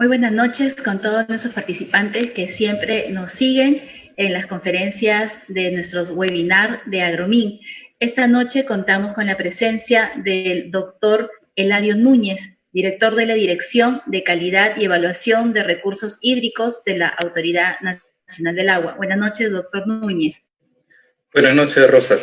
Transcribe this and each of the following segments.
Muy buenas noches con todos nuestros participantes que siempre nos siguen en las conferencias de nuestros webinars de Agromin. Esta noche contamos con la presencia del doctor Eladio Núñez, director de la Dirección de Calidad y Evaluación de Recursos Hídricos de la Autoridad Nacional del Agua. Buenas noches, doctor Núñez. Buenas noches, Rosa.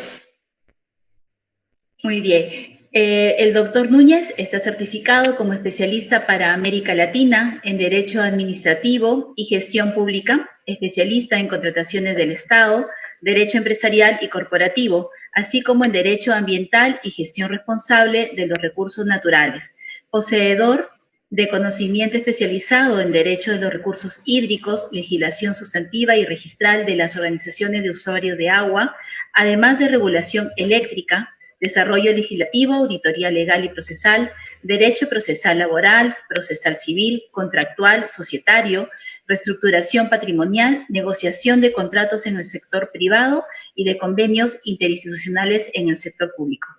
Muy bien. El doctor Núñez está certificado como especialista para América Latina en Derecho Administrativo y Gestión Pública, especialista en contrataciones del Estado, Derecho Empresarial y Corporativo, así como en Derecho Ambiental y Gestión Responsable de los Recursos Naturales. Poseedor de conocimiento especializado en Derecho de los Recursos Hídricos, legislación sustantiva y registral de las organizaciones de usuarios de agua, además de regulación eléctrica, desarrollo legislativo, auditoría legal y procesal, derecho procesal laboral, procesal civil, contractual, societario, reestructuración patrimonial, negociación de contratos en el sector privado y de convenios interinstitucionales en el sector público.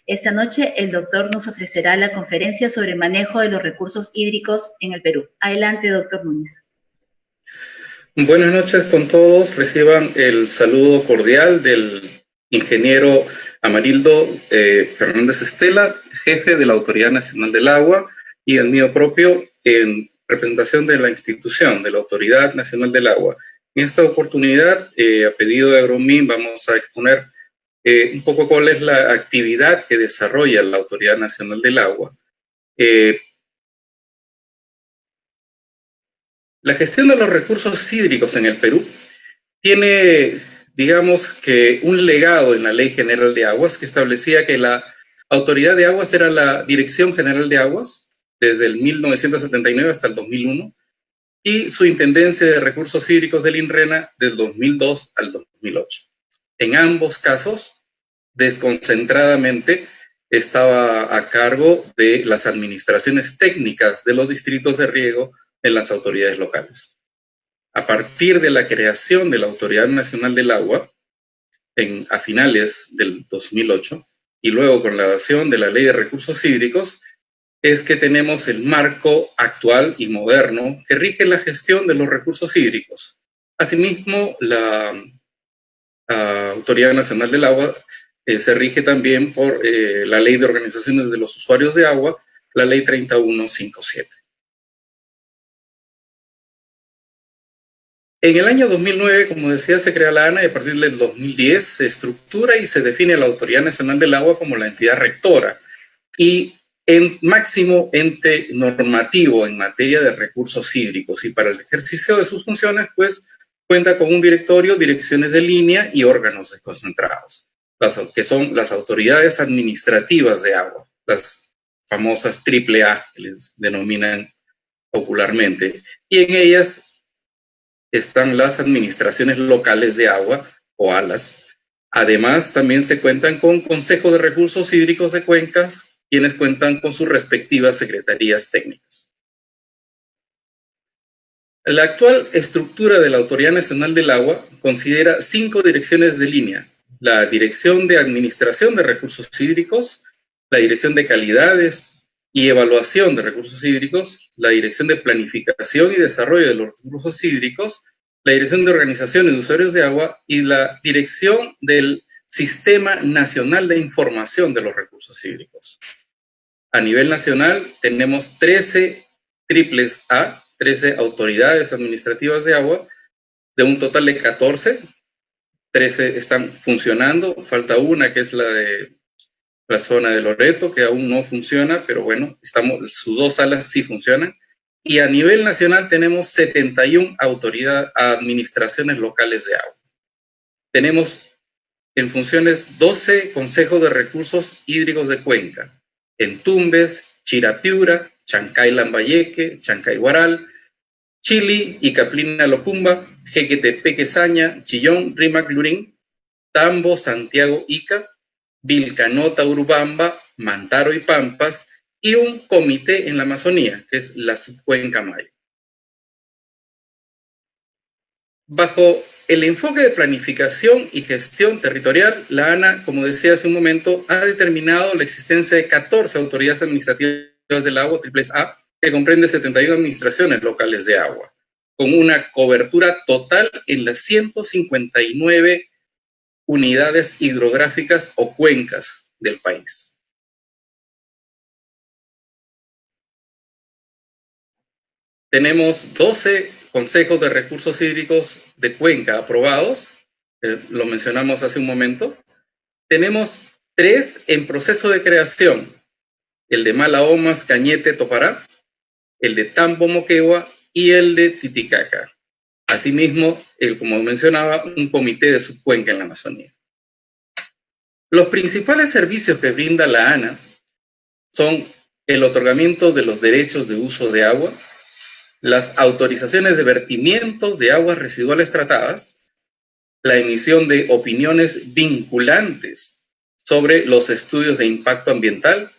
Esta noche el doctor nos ofrecerá la conferencia sobre manejo de los recursos hídricos en el Perú. Adelante, doctor Núñez. Buenas noches con todos. Reciban el saludo cordial del ingeniero Amarildo Fernández Estela, jefe de la Autoridad Nacional del Agua, y el mío propio en representación de la institución, de la Autoridad Nacional del Agua. En esta oportunidad, a pedido de Agromin, vamos a exponer un poco cuál es la actividad que desarrolla la Autoridad Nacional del Agua. La gestión de los recursos hídricos en el Perú tiene, digamos, que un legado en la Ley General de Aguas que establecía que la Autoridad de Aguas era la Dirección General de Aguas desde el 1979 hasta el 2001 y su Intendencia de Recursos Hídricos del INRENA del 2002 al 2008. En ambos casos, desconcentradamente, estaba a cargo de las administraciones técnicas de los distritos de riego en las autoridades locales. A partir de la creación de la Autoridad Nacional del Agua, a finales del 2008, y luego con la adopción de la Ley de Recursos Hídricos, es que tenemos el marco actual y moderno que rige la gestión de los recursos hídricos. Asimismo, la Autoridad Nacional del Agua se rige también por la Ley de Organizaciones de los Usuarios de Agua, la Ley 3157. En el año 2009, como decía, se crea la ANA y a partir del 2010 se estructura y se define la Autoridad Nacional del Agua como la entidad rectora y en máximo ente normativo en materia de recursos hídricos, y para el ejercicio de sus funciones, pues, cuenta con un directorio, direcciones de línea y órganos desconcentrados, que son las autoridades administrativas de agua, las famosas AAA, que les denominan popularmente, y en ellas están las administraciones locales de agua, o ALAS. Además, también se cuentan con Consejo de Recursos Hídricos de Cuencas, quienes cuentan con sus respectivas secretarías técnicas. La actual estructura de la Autoridad Nacional del Agua considera 5 direcciones de línea: la Dirección de Administración de Recursos Hídricos, la Dirección de Calidades y Evaluación de Recursos Hídricos, la Dirección de Planificación y Desarrollo de los Recursos Hídricos, la Dirección de Organizaciones de Usuarios de Agua y la Dirección del Sistema Nacional de Información de los Recursos Hídricos. A nivel nacional tenemos 13 triples A, 13 autoridades administrativas de agua, de un total de 14. 13 están funcionando, falta una que es la de la zona de Loreto, que aún no funciona, pero bueno, sus 2 salas sí funcionan. Y a nivel nacional tenemos 71 administraciones locales de agua. Tenemos en funciones 12 consejos de recursos hídricos de cuenca, en Tumbes, Chirapiura, Chancay Lambayeque, Chancay Guaral, Chili y Caplina Locumba, Jequetepe Quesaña, Chillón, Rímac Lurín, Tambo, Santiago Ica, Vilcanota, Urubamba, Mantaro y Pampas, y un comité en la Amazonía, que es la Subcuenca Maya. Bajo el enfoque de planificación y gestión territorial, la ANA, como decía hace un momento, ha determinado la existencia de 14 autoridades administrativas del agua, triples A, que comprende 71 administraciones locales de agua, con una cobertura total en las 159 unidades hidrográficas o cuencas del país. Tenemos 12 consejos de recursos hídricos de cuenca aprobados, lo mencionamos hace un momento. Tenemos 3 en proceso de creación, el de Malaomas, Cañete, Topará, el de Tambo, Moquegua y el de Titicaca. Asimismo, como mencionaba, un comité de subcuenca en la Amazonía. Los principales servicios que brinda la ANA son el otorgamiento de los derechos de uso de agua, las autorizaciones de vertimientos de aguas residuales tratadas, la emisión de opiniones vinculantes sobre los estudios de impacto ambiental,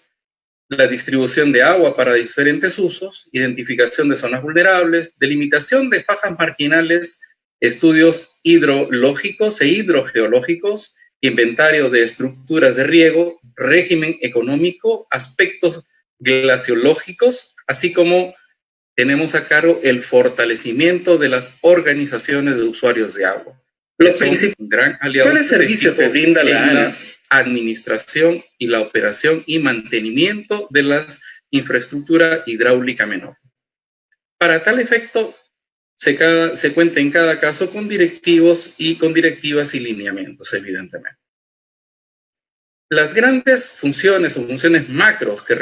la distribución de agua para diferentes usos, identificación de zonas vulnerables, delimitación de fajas marginales, estudios hidrológicos e hidrogeológicos, inventario de estructuras de riego, régimen económico, aspectos glaciológicos, así como tenemos a cargo el fortalecimiento de las organizaciones de usuarios de agua. Los gran aliados servicios que brinda la ANA, administración y la operación y mantenimiento de la infraestructura hidráulica menor. Para tal efecto, se cuenta en cada caso con directivos y con directivas y lineamientos, evidentemente. Las grandes funciones o funciones macros que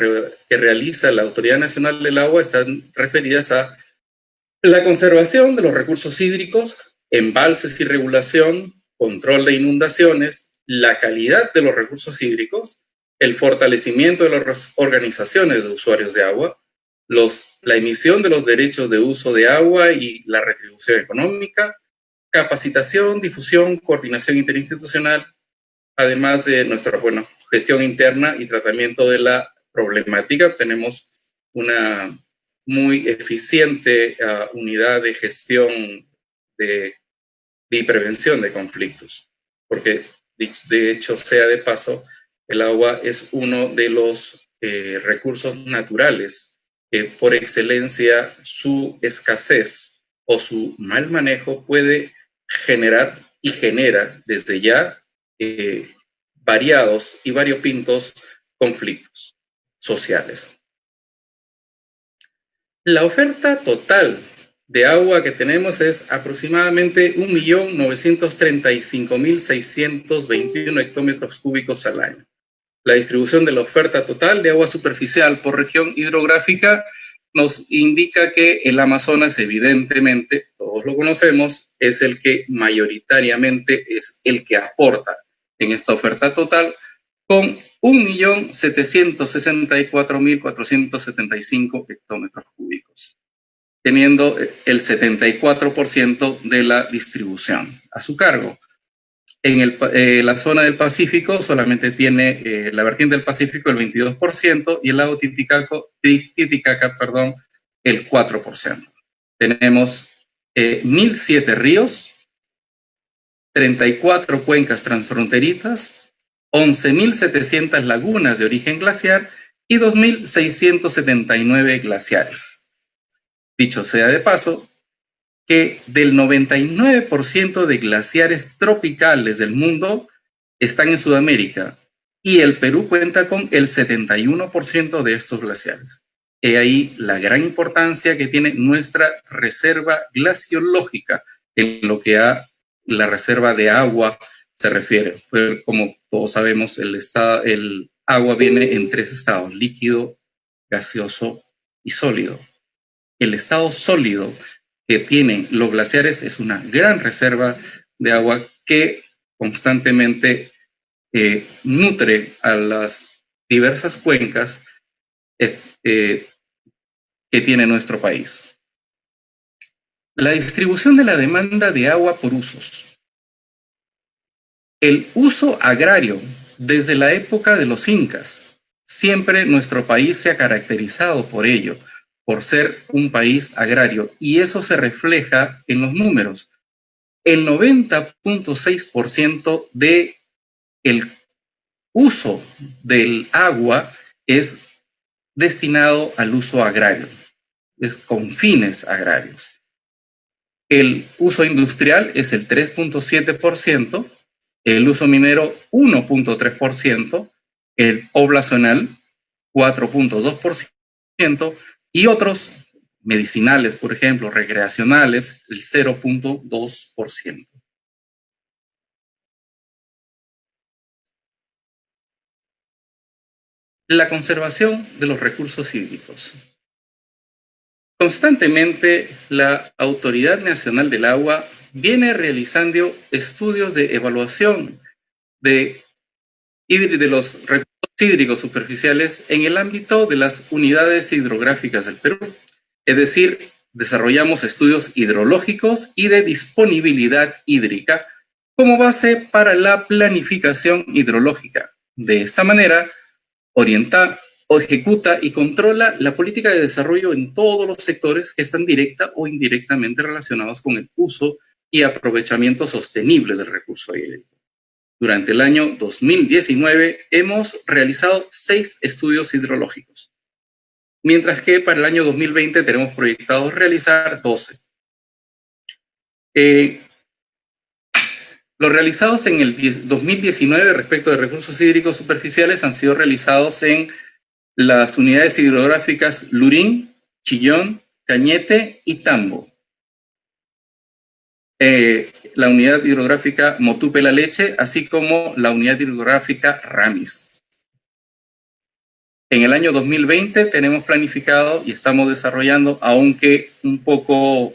realiza la Autoridad Nacional del Agua están referidas a la conservación de los recursos hídricos, embalses y regulación, control de inundaciones, la calidad de los recursos hídricos, el fortalecimiento de las organizaciones de usuarios de agua, la emisión de los derechos de uso de agua y la retribución económica, capacitación, difusión, coordinación interinstitucional, además de nuestra gestión interna y tratamiento de la problemática. Tenemos una muy eficiente unidad de gestión y prevención de conflictos, porque de hecho, sea de paso, el agua es uno de los recursos naturales que por excelencia su escasez o su mal manejo puede generar y genera desde ya variados y variopintos conflictos sociales. La oferta total de agua que tenemos es aproximadamente 1.935.621 hectómetros cúbicos al año. La distribución de la oferta total de agua superficial por región hidrográfica nos indica que el Amazonas, evidentemente, todos lo conocemos, es el que mayoritariamente es el que aporta en esta oferta total, con 1.764.475 hectómetros cúbicos, teniendo el 74% de la distribución a su cargo. En la zona del Pacífico solamente tiene la vertiente del Pacífico el 22% y el lago Titicaca, el 4%. Tenemos 1.007 ríos, 34 cuencas transfronterizas, 11.700 lagunas de origen glaciar y 2.679 glaciares. Dicho sea de paso, que del 99% de glaciares tropicales del mundo están en Sudamérica y el Perú cuenta con el 71% de estos glaciares. He ahí la gran importancia que tiene nuestra reserva glaciológica en lo que a la reserva de agua se refiere. Pues, como todos sabemos, el agua viene en 3 estados: líquido, gaseoso y sólido. El estado sólido que tienen los glaciares es una gran reserva de agua que constantemente nutre a las diversas cuencas que tiene nuestro país. La distribución de la demanda de agua por usos. El uso agrario desde la época de los incas. Siempre nuestro país se ha caracterizado por ello, por ser un país agrario, y eso se refleja en los números. El 90.6% del uso del agua es destinado al uso agrario. es con fines agrarios. El uso industrial es el 3.7%, el uso minero 1.3%, el poblacional 4.2% y otros medicinales, por ejemplo, recreacionales, el 0.2%. La conservación de los recursos hídricos. Constantemente, la Autoridad Nacional del Agua viene realizando estudios de evaluación de los recursos hídricos superficiales en el ámbito de las unidades hidrográficas del Perú. Es decir, desarrollamos estudios hidrológicos y de disponibilidad hídrica como base para la planificación hidrológica. De esta manera, orienta o ejecuta y controla la política de desarrollo en todos los sectores que están directa o indirectamente relacionados con el uso y aprovechamiento sostenible del recurso hídrico. Durante el año 2019 hemos realizado 6 estudios hidrológicos, mientras que para el año 2020 tenemos proyectados realizar 12. Los realizados en el 2019 respecto de recursos hídricos superficiales han sido realizados en las unidades hidrográficas Lurín, Chillón, Cañete y Tambo. La unidad hidrográfica Motupe La Leche, así como la unidad hidrográfica Ramis. En el año 2020 tenemos planificado y estamos desarrollando, aunque un poco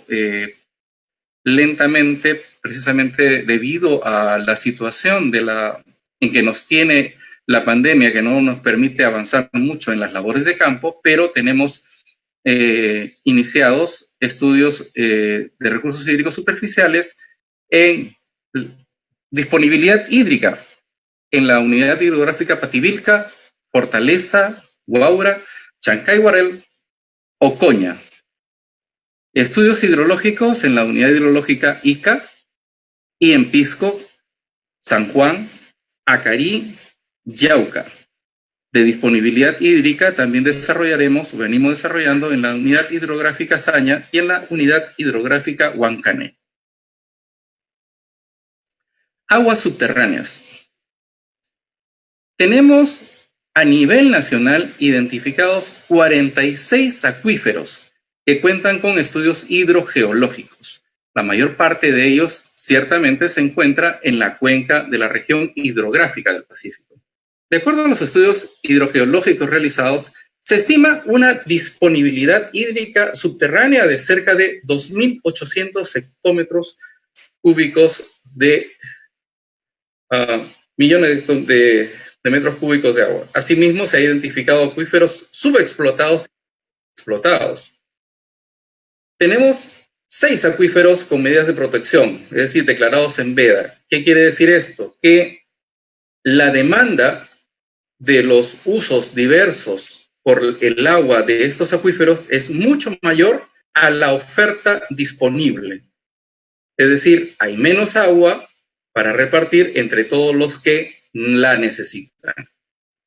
lentamente, precisamente debido a la situación en que nos tiene la pandemia, que no nos permite avanzar mucho en las labores de campo, pero tenemos iniciados estudios de recursos hídricos superficiales en disponibilidad hídrica en la unidad hidrográfica Pativilca, Fortaleza, Huaura, Chancay-Guarel, Ocoña. Estudios hidrológicos en la unidad hidrológica Ica y en Pisco, San Juan, Acarí, Yauca. De disponibilidad hídrica también venimos desarrollando en la unidad hidrográfica Saña y en la unidad hidrográfica Huancané. Aguas subterráneas. Tenemos a nivel nacional identificados 46 acuíferos que cuentan con estudios hidrogeológicos. La mayor parte de ellos ciertamente se encuentra en la cuenca de la región hidrográfica del Pacífico. De acuerdo a los estudios hidrogeológicos realizados, se estima una disponibilidad hídrica subterránea de cerca de 2.800 hectómetros cúbicos de millones de metros cúbicos de agua. Asimismo, se han identificado acuíferos subexplotados y explotados. Tenemos 6 acuíferos con medidas de protección, es decir, declarados en veda. ¿Qué quiere decir esto? Que la demanda de los usos diversos por el agua de estos acuíferos es mucho mayor a la oferta disponible. Es decir, hay menos agua para repartir entre todos los que la necesitan.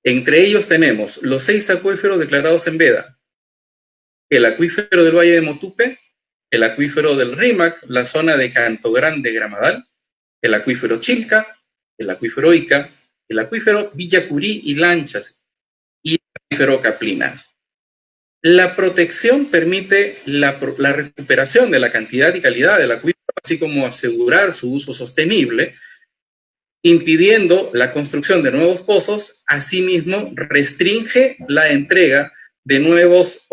Entre ellos tenemos los 6 acuíferos declarados en veda: el acuífero del Valle de Motupe, el acuífero del Rímac, la zona de Canto Grande, Gramadal, el acuífero Chilca, el acuífero Ica, el acuífero Villacurí y Lanchas y el acuífero Caplina. La protección permite la recuperación de la cantidad y calidad del acuífero, así como asegurar su uso sostenible, impidiendo la construcción de nuevos pozos. Asimismo, restringe la entrega de nuevos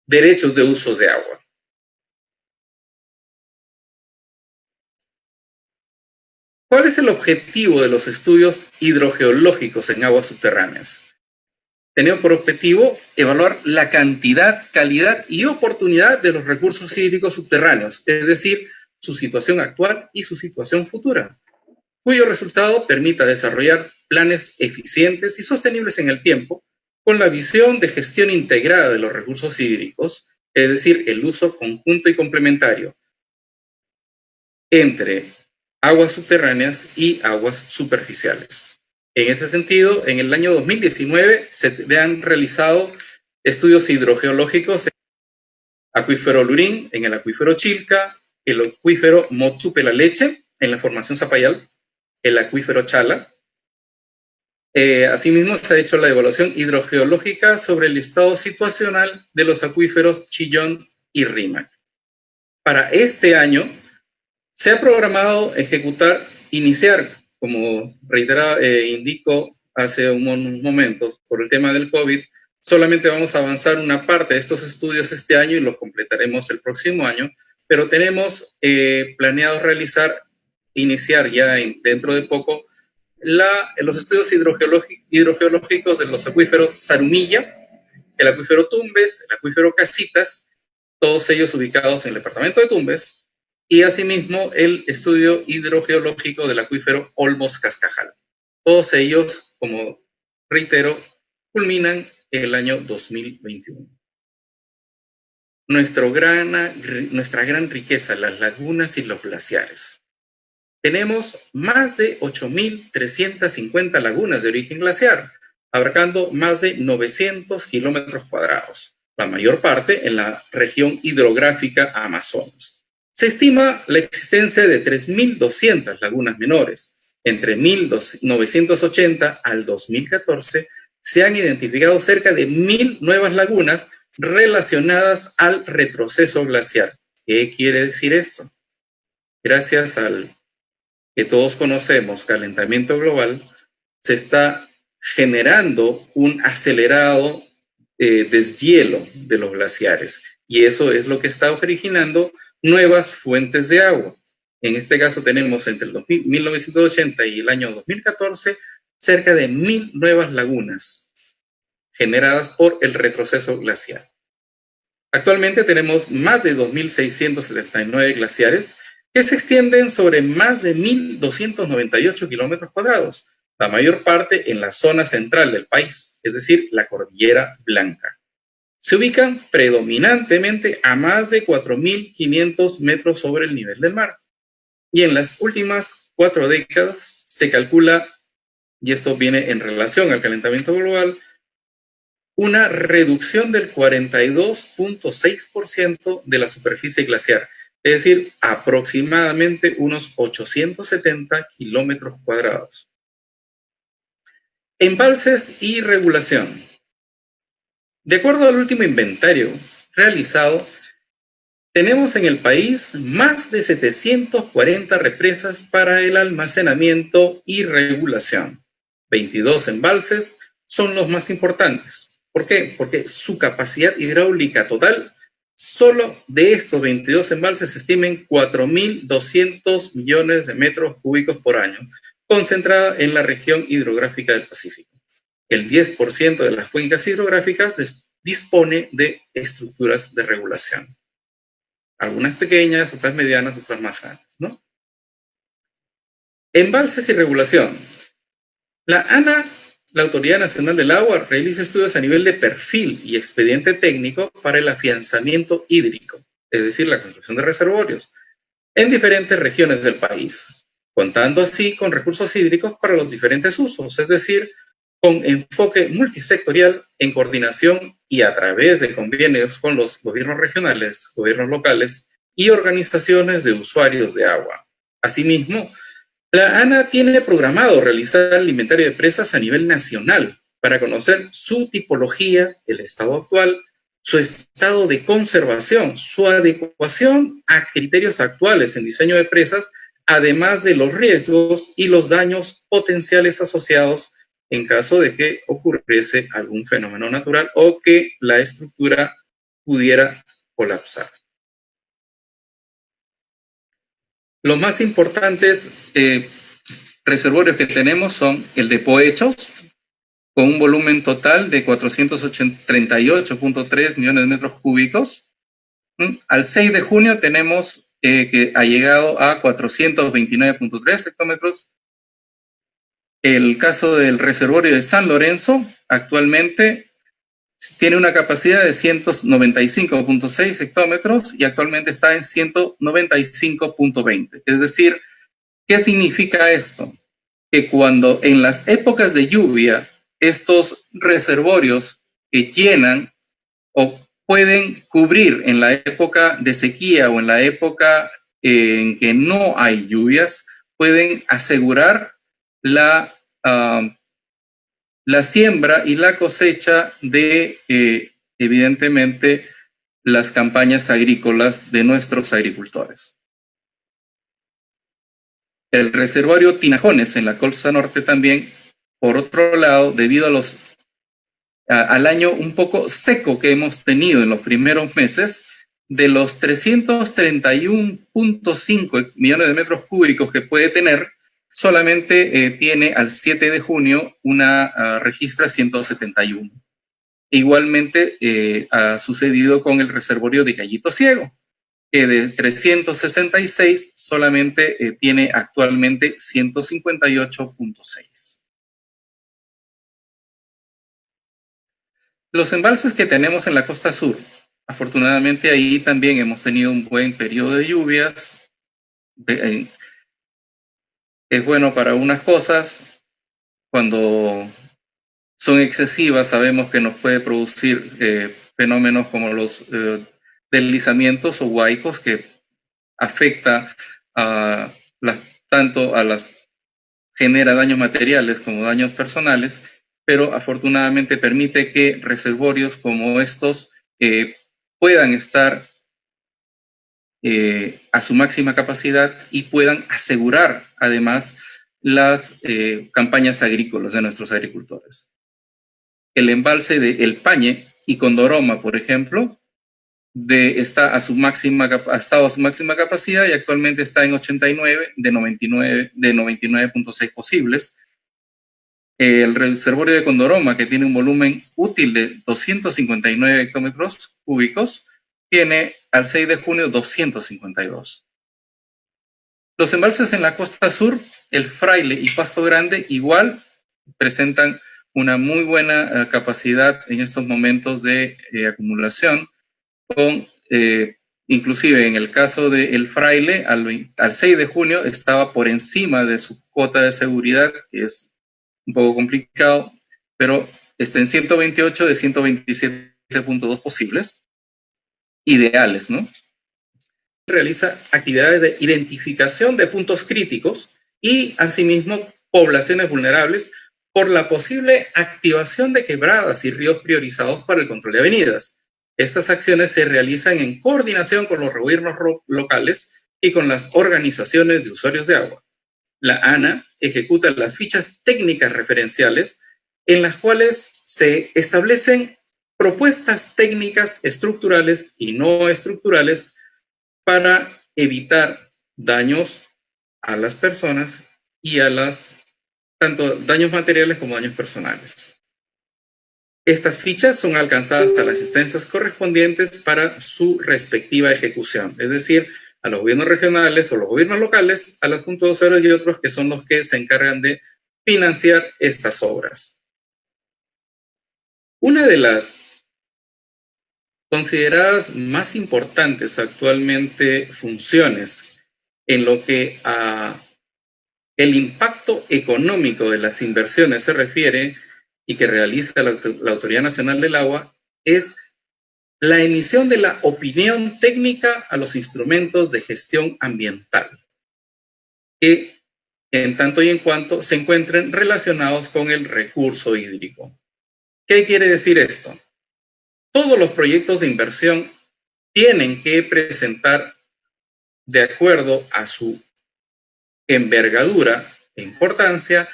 derechos de usos de agua. ¿Cuál es el objetivo de los estudios hidrogeológicos en aguas subterráneas? Tienen por objetivo evaluar la cantidad, calidad y oportunidad de los recursos hídricos subterráneos, es decir, su situación actual y su situación futura, cuyo resultado permita desarrollar planes eficientes y sostenibles en el tiempo, con la visión de gestión integrada de los recursos hídricos, es decir, el uso conjunto y complementario entre aguas subterráneas y aguas superficiales. En ese sentido, en el año 2019 se han realizado estudios hidrogeológicos acuífero Lurín en el acuífero Chilca, el acuífero Motupe-La-Leche en la formación Zapayal, el acuífero Chala. Asimismo, se ha hecho la evaluación hidrogeológica sobre el estado situacional de los acuíferos Chillón y Rímac. Para este año, se ha programado iniciar, como indico hace unos momentos, por el tema del COVID, solamente vamos a avanzar una parte de estos estudios este año y los completaremos el próximo año, pero tenemos planeado iniciar ya dentro de poco, los estudios hidrogeológicos de los acuíferos Zarumilla, el acuífero Tumbes, el acuífero Casitas, todos ellos ubicados en el departamento de Tumbes, y asimismo el estudio hidrogeológico del acuífero Olmos-Cascajal. Todos ellos, como reitero, culminan el año 2021. Nuestra gran riqueza, las lagunas y los glaciares. Tenemos más de 8.350 lagunas de origen glaciar, abarcando más de 900 kilómetros cuadrados, la mayor parte en la región hidrográfica Amazonas. Se estima la existencia de 3.200 lagunas menores. Entre 1980 al 2014 se han identificado cerca de 1.000 nuevas lagunas relacionadas al retroceso glaciar. ¿Qué quiere decir esto? Gracias al que todos conocemos, calentamiento global, se está generando un acelerado deshielo de los glaciares. Y eso es lo que está originando nuevas fuentes de agua. En este caso tenemos entre el 1980 y el año 2014 cerca de 1.000 nuevas lagunas generadas por el retroceso glaciar. Actualmente tenemos más de 2.679 glaciares que se extienden sobre más de 1.298 kilómetros cuadrados, la mayor parte en la zona central del país, es decir, la Cordillera Blanca. Se ubican predominantemente a más de 4.500 metros sobre el nivel del mar. Y en las últimas 4 décadas se calcula, y esto viene en relación al calentamiento global, una reducción del 42.6% de la superficie glaciar, es decir, aproximadamente unos 870 kilómetros cuadrados. Embalses y regulación. De acuerdo al último inventario realizado, tenemos en el país más de 740 represas para el almacenamiento y regulación. 22 embalses son los más importantes. ¿Por qué? Porque su capacidad hidráulica total, solo de estos 22 embalses se estimen 4.200 millones de metros cúbicos por año, concentrada en la región hidrográfica del Pacífico. El 10% de las cuencas hidrográficas dispone de estructuras de regulación. Algunas pequeñas, otras medianas, otras más grandes, ¿no? Embalses y regulación. La ANA, la Autoridad Nacional del Agua, realiza estudios a nivel de perfil y expediente técnico para el afianzamiento hídrico, es decir, la construcción de reservorios, en diferentes regiones del país, contando así con recursos hídricos para los diferentes usos, es decir, con enfoque multisectorial en coordinación y a través de convenios con los gobiernos regionales, gobiernos locales y organizaciones de usuarios de agua. Asimismo, la ANA tiene programado realizar el inventario de presas a nivel nacional para conocer su tipología, el estado actual, su estado de conservación, su adecuación a criterios actuales en diseño de presas, además de los riesgos y los daños potenciales asociados en caso de que ocurriese algún fenómeno natural o que la estructura pudiera colapsar. Los más importantes reservorios que tenemos son el de Poechos, con un volumen total de 438.3 millones de metros cúbicos. Al 6 de junio tenemos que ha llegado a 429.3 hectómetros. El caso del reservorio de San Lorenzo actualmente tiene una capacidad de 195.6 hectómetros y actualmente está en 195.20. Es decir, ¿qué significa esto? Que cuando en las épocas de lluvia estos reservorios llenan o pueden cubrir en la época de sequía o en la época en que no hay lluvias, pueden asegurar la siembra y la cosecha de, evidentemente, las campañas agrícolas de nuestros agricultores. El reservorio Tinajones en la costa norte también, por otro lado, debido al año un poco seco que hemos tenido en los primeros meses, de los 331.5 millones de metros cúbicos que puede tener, solamente tiene al 7 de junio registra 171. Igualmente ha sucedido con el reservorio de Gallito Ciego, que de 366 solamente tiene actualmente 158.6. Los embalses que tenemos en la costa sur, afortunadamente ahí también hemos tenido un buen periodo de lluvias. Es bueno para unas cosas, cuando son excesivas sabemos que nos puede producir fenómenos como los deslizamientos o huaicos que afecta genera daños materiales como daños personales, pero afortunadamente permite que reservorios como estos puedan estar a su máxima capacidad y puedan asegurar además las campañas agrícolas de nuestros agricultores. El embalse de El Pañe y Condoroma, por ejemplo, ha estado a su máxima capacidad y actualmente está en 89 de 99.6 posibles. El reservorio de Condoroma, que tiene un volumen útil de 259 hectómetros cúbicos, tiene al 6 de junio 252. Los embalses en la costa sur, El Fraile y Pasto Grande, igual presentan una muy buena capacidad en estos momentos de acumulación, inclusive en el caso de El Fraile, al 6 de junio estaba por encima de su cuota de seguridad, que es un poco complicado, pero está en 128 de 127.2 posibles, ideales, ¿no? Realiza actividades de identificación de puntos críticos y, asimismo, poblaciones vulnerables por la posible activación de quebradas y ríos priorizados para el control de avenidas. Estas acciones se realizan en coordinación con los gobiernos locales y con las organizaciones de usuarios de agua. La ANA ejecuta las fichas técnicas referenciales en las cuales se establecen propuestas técnicas estructurales y no estructurales para evitar daños a las personas y tanto daños materiales como daños personales. Estas fichas son alcanzadas hasta las instancias correspondientes para su respectiva ejecución, es decir, a los gobiernos regionales o los gobiernos locales, a las juntas docentes y otros que son los que se encargan de financiar estas obras. Una de las consideradas más importantes actualmente funciones en lo que a el impacto económico de las inversiones se refiere y que realiza la Autoridad Nacional del Agua es la emisión de la opinión técnica a los instrumentos de gestión ambiental, que en tanto y en cuanto se encuentren relacionados con el recurso hídrico. ¿Qué quiere decir esto? Todos los proyectos de inversión tienen que presentar, de acuerdo a su envergadura e importancia,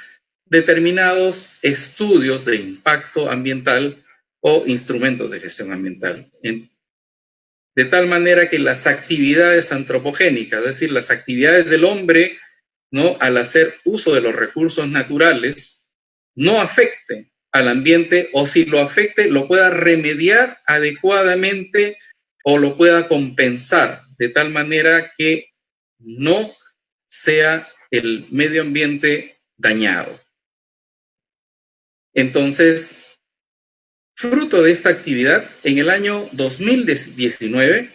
determinados estudios de impacto ambiental o instrumentos de gestión ambiental. De tal manera que las actividades antropogénicas, es decir, las actividades del hombre, ¿no?, al hacer uso de los recursos naturales, no afecten al ambiente, o si lo afecte, lo pueda remediar adecuadamente o lo pueda compensar, de tal manera que no sea el medio ambiente dañado. Entonces, fruto de esta actividad, en el año 2019,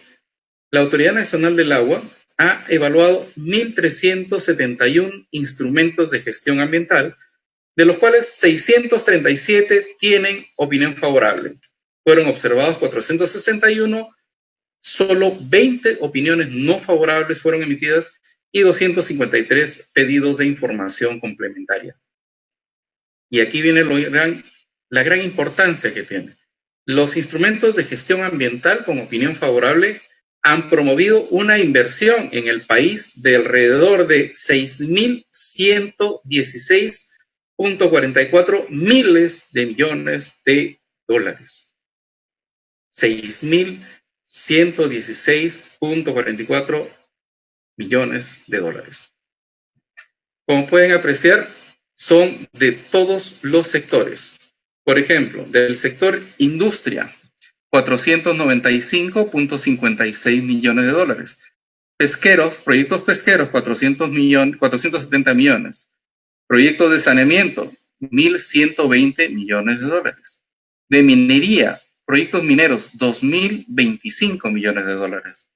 la Autoridad Nacional del Agua ha evaluado 1.371 instrumentos de gestión ambiental, de los cuales 637 tienen opinión favorable. fueron observados 461, solo 20 opiniones no favorables fueron emitidas y 253 pedidos de información complementaria. Y aquí viene la gran importancia que tiene. Los instrumentos de gestión ambiental con opinión favorable han promovido una inversión en el país de alrededor de 6.116.44 miles de millones de dólares. 6.116.44 millones de dólares. Como pueden apreciar, son de todos los sectores. Por ejemplo, del sector industria, 495.56 millones de dólares. Pesqueros, proyectos pesqueros, 470 millones. Proyectos de saneamiento, 1.120 millones de dólares. De minería, proyectos mineros, 2.025 millones de dólares.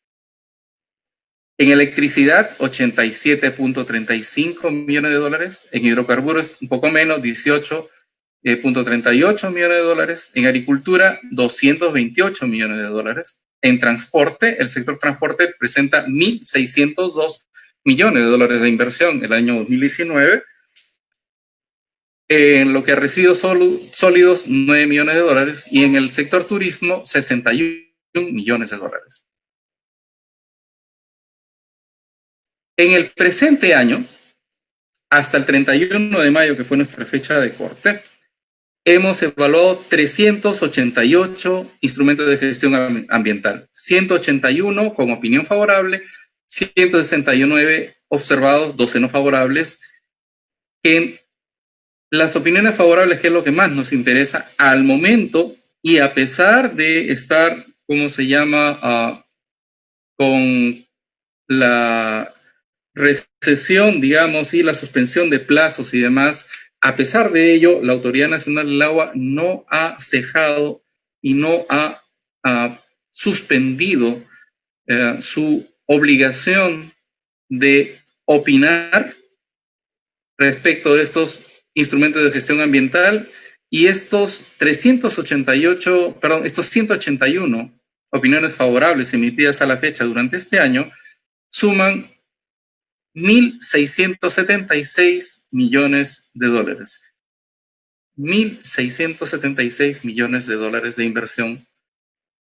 En electricidad, 87.35 millones de dólares. En hidrocarburos, un poco menos, 18.38 millones de dólares. En agricultura, 228 millones de dólares. En transporte, el sector transporte presenta 1.602 millones de dólares de inversión el año 2019. En lo que a residuos sólidos, 9 millones de dólares. Y en el sector turismo, 61 millones de dólares. En el presente año, hasta el 31 de mayo, que fue nuestra fecha de corte, hemos evaluado 388 instrumentos de gestión ambiental, 181 con opinión favorable, 169 observados, 12 no favorables. En las opiniones favorables, que es lo que más nos interesa al momento, y a pesar de estar, ¿cómo se llama?, con la recesión, digamos, y la suspensión de plazos y demás, a pesar de ello, la Autoridad Nacional del Agua no ha cejado y no ha suspendido su obligación de opinar respecto de estos instrumentos de gestión ambiental, y estos 181 opiniones favorables emitidas a la fecha durante este año suman 1.676 millones de dólares. 1.676 millones de dólares de inversión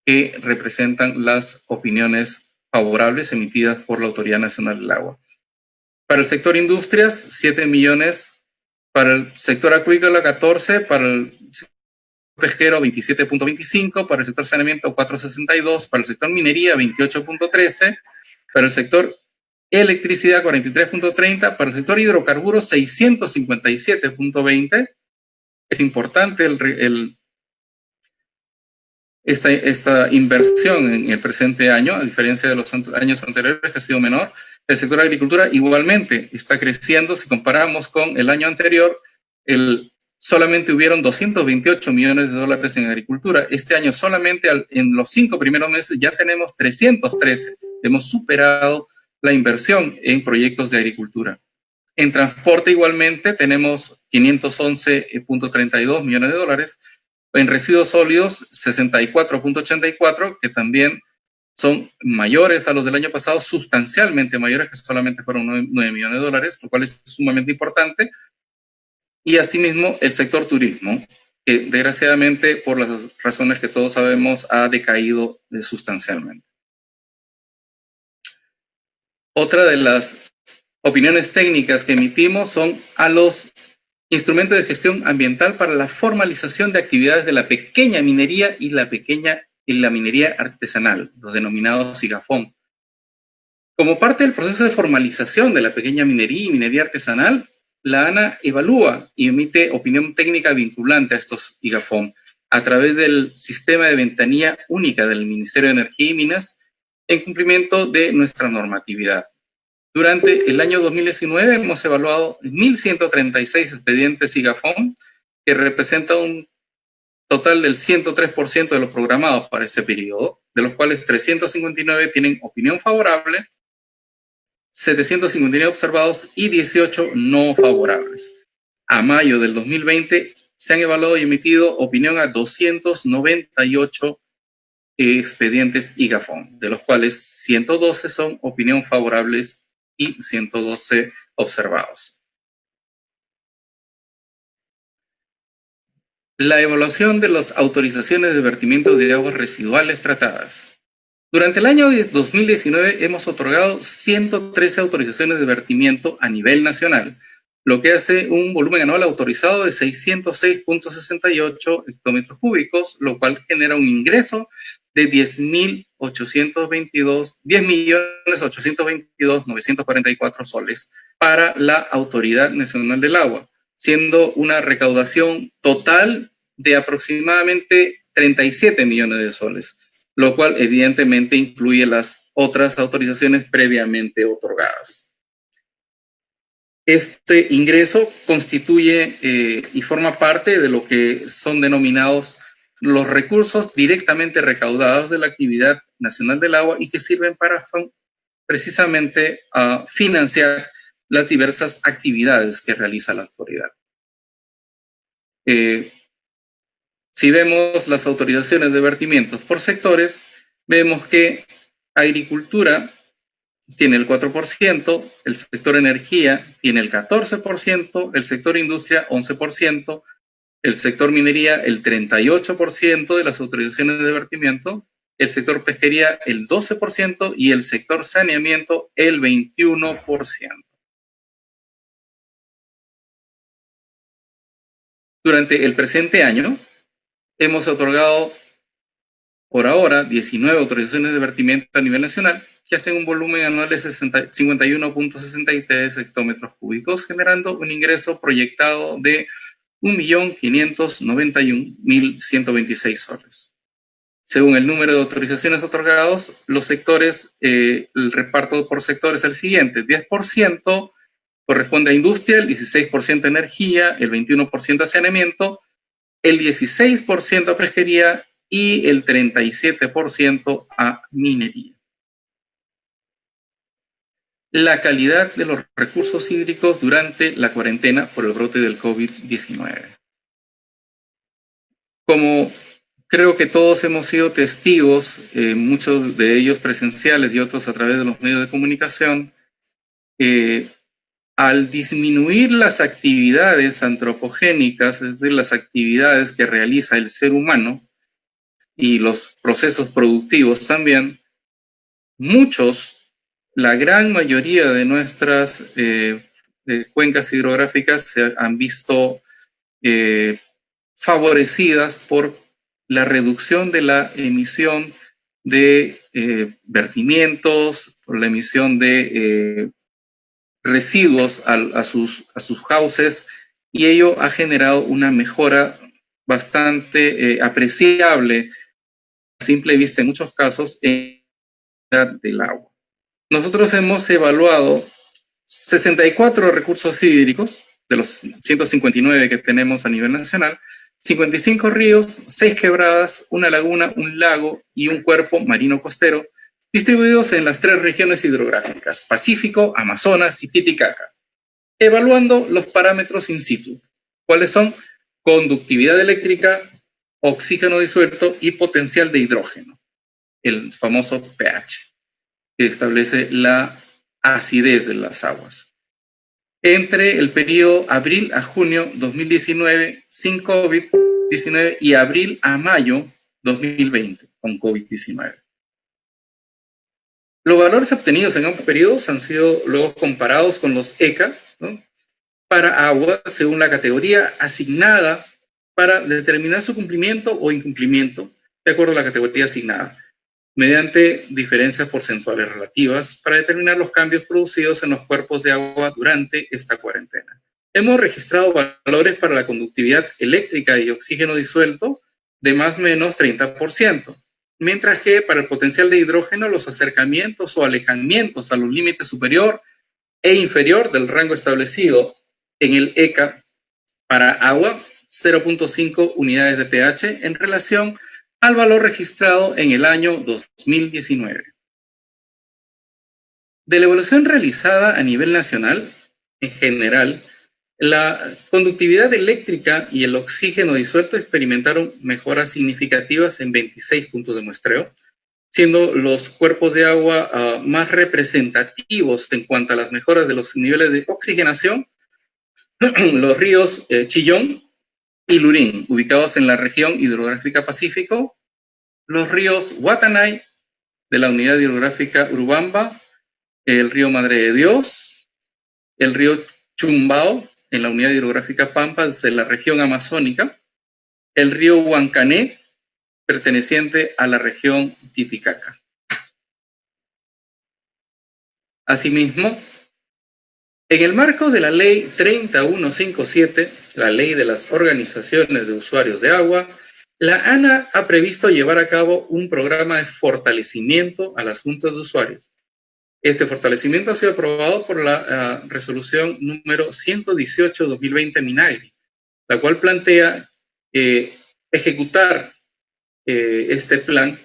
que representan las opiniones favorables emitidas por la Autoridad Nacional del Agua. Para el sector industrias, 7 millones. Para el sector acuícola, 14. Para el sector pesquero, 27.25. Para el sector saneamiento, 4.62. Para el sector minería, 28.13. Para el sector electricidad, 43.30. Para el sector hidrocarburos, 657.20. Es importante esta inversión en el presente año, a diferencia de los años anteriores, que ha sido menor. El sector agricultura igualmente está creciendo. Si comparamos con el año anterior, solamente hubieron 228 millones de dólares en agricultura. Este año solamente en los 5 primeros meses ya tenemos 313. Hemos superado la inversión en proyectos de agricultura. En transporte igualmente tenemos 511.32 millones de dólares. En residuos sólidos, 64.84, que también son mayores a los del año pasado, sustancialmente mayores, que solamente fueron 9 millones de dólares, lo cual es sumamente importante. Y asimismo el sector turismo, que desgraciadamente, por las razones que todos sabemos, ha decaído sustancialmente. Otra de las opiniones técnicas que emitimos son a los instrumentos de gestión ambiental para la formalización de actividades de la pequeña minería y la minería artesanal, los denominados IGAFOM. Como parte del proceso de formalización de la pequeña minería y minería artesanal, la ANA evalúa y emite opinión técnica vinculante a estos IGAFOM a través del sistema de ventanilla única del Ministerio de Energía y Minas en cumplimiento de nuestra normatividad. Durante el año 2019 hemos evaluado 1.136 expedientes IGAFOM, que representa un total del 103% de lo programado para este periodo, de los cuales 359 tienen opinión favorable, 759 observados y 18 no favorables. A mayo del 2020 se han evaluado y emitido opinión a 298 expedientes IGAFON, de los cuales 112 son opinión favorables y 112 observados. La evaluación de las autorizaciones de vertimiento de aguas residuales tratadas. Durante el año 2019 hemos otorgado 113 autorizaciones de vertimiento a nivel nacional, lo que hace un volumen anual autorizado de 606.68 hectómetros cúbicos, lo cual genera un ingreso de 10.822.944 soles para la Autoridad Nacional del Agua, siendo una recaudación total de aproximadamente 37 millones de soles, lo cual evidentemente incluye las otras autorizaciones previamente otorgadas. Este ingreso constituye y forma parte de lo que son denominados los recursos directamente recaudados de la Actividad Nacional del Agua y que sirven para precisamente financiar las diversas actividades que realiza la autoridad. Si vemos las autorizaciones de vertimientos por sectores, vemos que agricultura tiene el 4%, el sector energía tiene el 14%, el sector industria 11%, el sector minería el 38% de las autorizaciones de vertimiento, el sector pesquería el 12% y el sector saneamiento el 21%. Durante el presente año hemos otorgado por ahora 19 autorizaciones de vertimiento a nivel nacional que hacen un volumen anual de 51.63 hectómetros cúbicos, generando un ingreso proyectado de 1.591.126 soles. Según el número de autorizaciones otorgados, los sectores, el reparto por sectores es el siguiente: 10% corresponde a industria, el 16% a energía, el 21% a saneamiento, el 16% a pesquería y el 37% a minería. La calidad de los recursos hídricos durante la cuarentena por el brote del COVID-19. Como creo que todos hemos sido testigos, muchos de ellos presenciales y otros a través de los medios de comunicación, al disminuir las actividades antropogénicas, es decir, las actividades que realiza el ser humano y los procesos productivos también, la gran mayoría de nuestras cuencas hidrográficas se han visto favorecidas por la reducción de la emisión de vertimientos, por la emisión de residuos a sus cauces, y ello ha generado una mejora bastante apreciable a simple vista en muchos casos en la calidad del agua. Nosotros hemos evaluado 64 recursos hídricos de los 159 que tenemos a nivel nacional, 55 ríos, 6 quebradas, una laguna, un lago y un cuerpo marino costero, distribuidos en las 3 regiones hidrográficas: Pacífico, Amazonas y Titicaca, evaluando los parámetros in situ, cuáles son conductividad eléctrica, oxígeno disuelto y potencial de hidrógeno, el famoso pH, que establece la acidez de las aguas. Entre el periodo abril a junio 2019 sin COVID-19 y abril a mayo 2020 con COVID-19. Los valores obtenidos en ambos periodos han sido luego comparados con los ECA, ¿no?, para agua según la categoría asignada para determinar su cumplimiento o incumplimiento de acuerdo a la categoría asignada, mediante diferencias porcentuales relativas para determinar los cambios producidos en los cuerpos de agua durante esta cuarentena. Hemos registrado valores para la conductividad eléctrica y oxígeno disuelto de más o menos 30%, mientras que para el potencial de hidrógeno los acercamientos o alejamientos a los límites superior e inferior del rango establecido en el ECA para agua, 0.5 unidades de pH en relación al valor registrado en el año 2019. De la evaluación realizada a nivel nacional, en general, La conductividad eléctrica y el oxígeno disuelto experimentaron mejoras significativas en 26 puntos de muestreo, siendo los cuerpos de agua más representativos en cuanto a las mejoras de los niveles de oxigenación, los ríos Chillón y Lurín, ubicados en la región hidrográfica Pacífico, los ríos Guatanay, de la unidad hidrográfica Urubamba, el río Madre de Dios, el río Chumbao, en la unidad hidrográfica Pampas de la región amazónica, el río Huancané, perteneciente a la región Titicaca. Asimismo, en el marco de la Ley 30157, la Ley de las Organizaciones de Usuarios de Agua, la ANA ha previsto llevar a cabo un programa de fortalecimiento a las juntas de usuarios. Este fortalecimiento ha sido aprobado por la resolución número 118-2020 MINAGRI, la cual plantea ejecutar este plan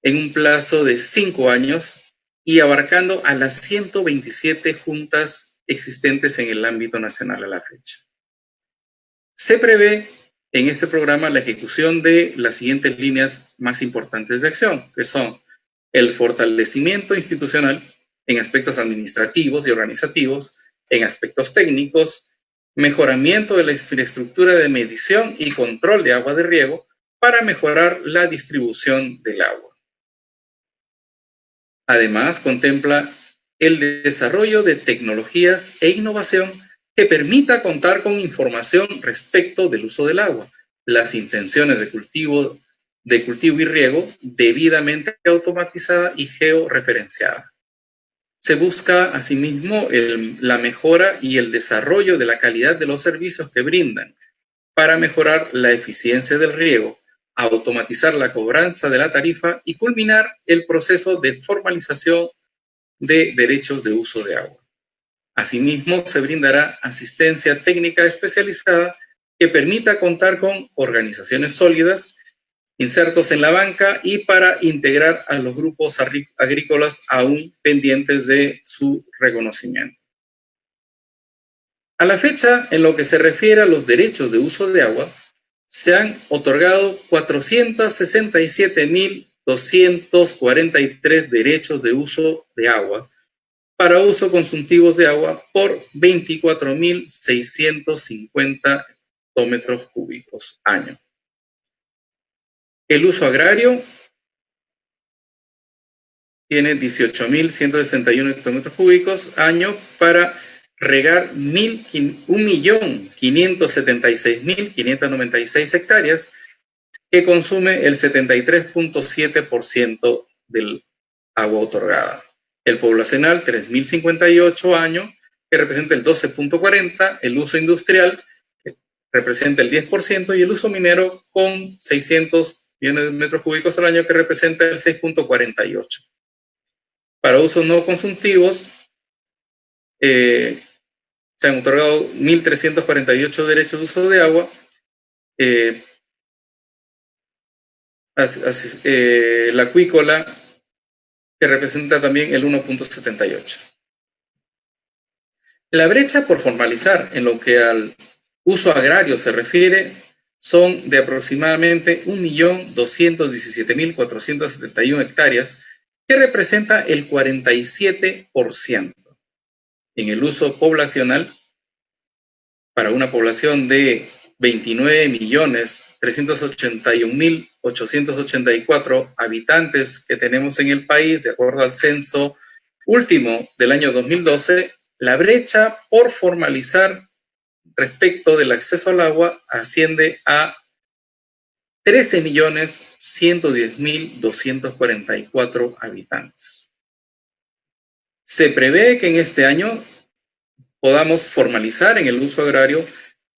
en un plazo de 5 años y abarcando a las 127 juntas existentes en el ámbito nacional a la fecha. Se prevé en este programa la ejecución de las siguientes líneas más importantes de acción, que son el fortalecimiento institucional en aspectos administrativos y organizativos, en aspectos técnicos, mejoramiento de la infraestructura de medición y control de agua de riego para mejorar la distribución del agua. Además, contempla el desarrollo de tecnologías e innovación que permita contar con información respecto del uso del agua, las intenciones de cultivo y riego debidamente automatizada y georreferenciada. Se busca, asimismo, la mejora y el desarrollo de la calidad de los servicios que brindan para mejorar la eficiencia del riego, automatizar la cobranza de la tarifa y culminar el proceso de formalización de derechos de uso de agua. Asimismo, se brindará asistencia técnica especializada que permita contar con organizaciones sólidas, insertos en la banca y para integrar a los grupos agrícolas aún pendientes de su reconocimiento. A la fecha, en lo que se refiere a los derechos de uso de agua, se han otorgado 467.243 derechos de uso de agua para uso consultivos de agua por 24.650 hectómetros cúbicos año. El uso agrario tiene 18.161 hectómetros cúbicos año para regar 1.576.596 hectáreas, que consume el 73.7% del agua otorgada. El poblacional, 3.058 años, que representa el 12.40%, el uso industrial, que representa el 10%, y el uso minero con 600 millones de metros cúbicos al año, que representa el 6.48%. Para usos no consultivos, se han otorgado 1.348 derechos de uso de agua, la acuícola, que representa también el 1.78%. La brecha por formalizar en lo que al uso agrario se refiere son de aproximadamente 1.217.471 hectáreas, que representa el 47%. En el uso poblacional, para una población de 29.381.884 habitantes que tenemos en el país, de acuerdo al censo último del año 2012, la brecha por formalizar respecto del acceso al agua asciende a 13.110.244 habitantes. Se prevé que en este año podamos formalizar en el uso agrario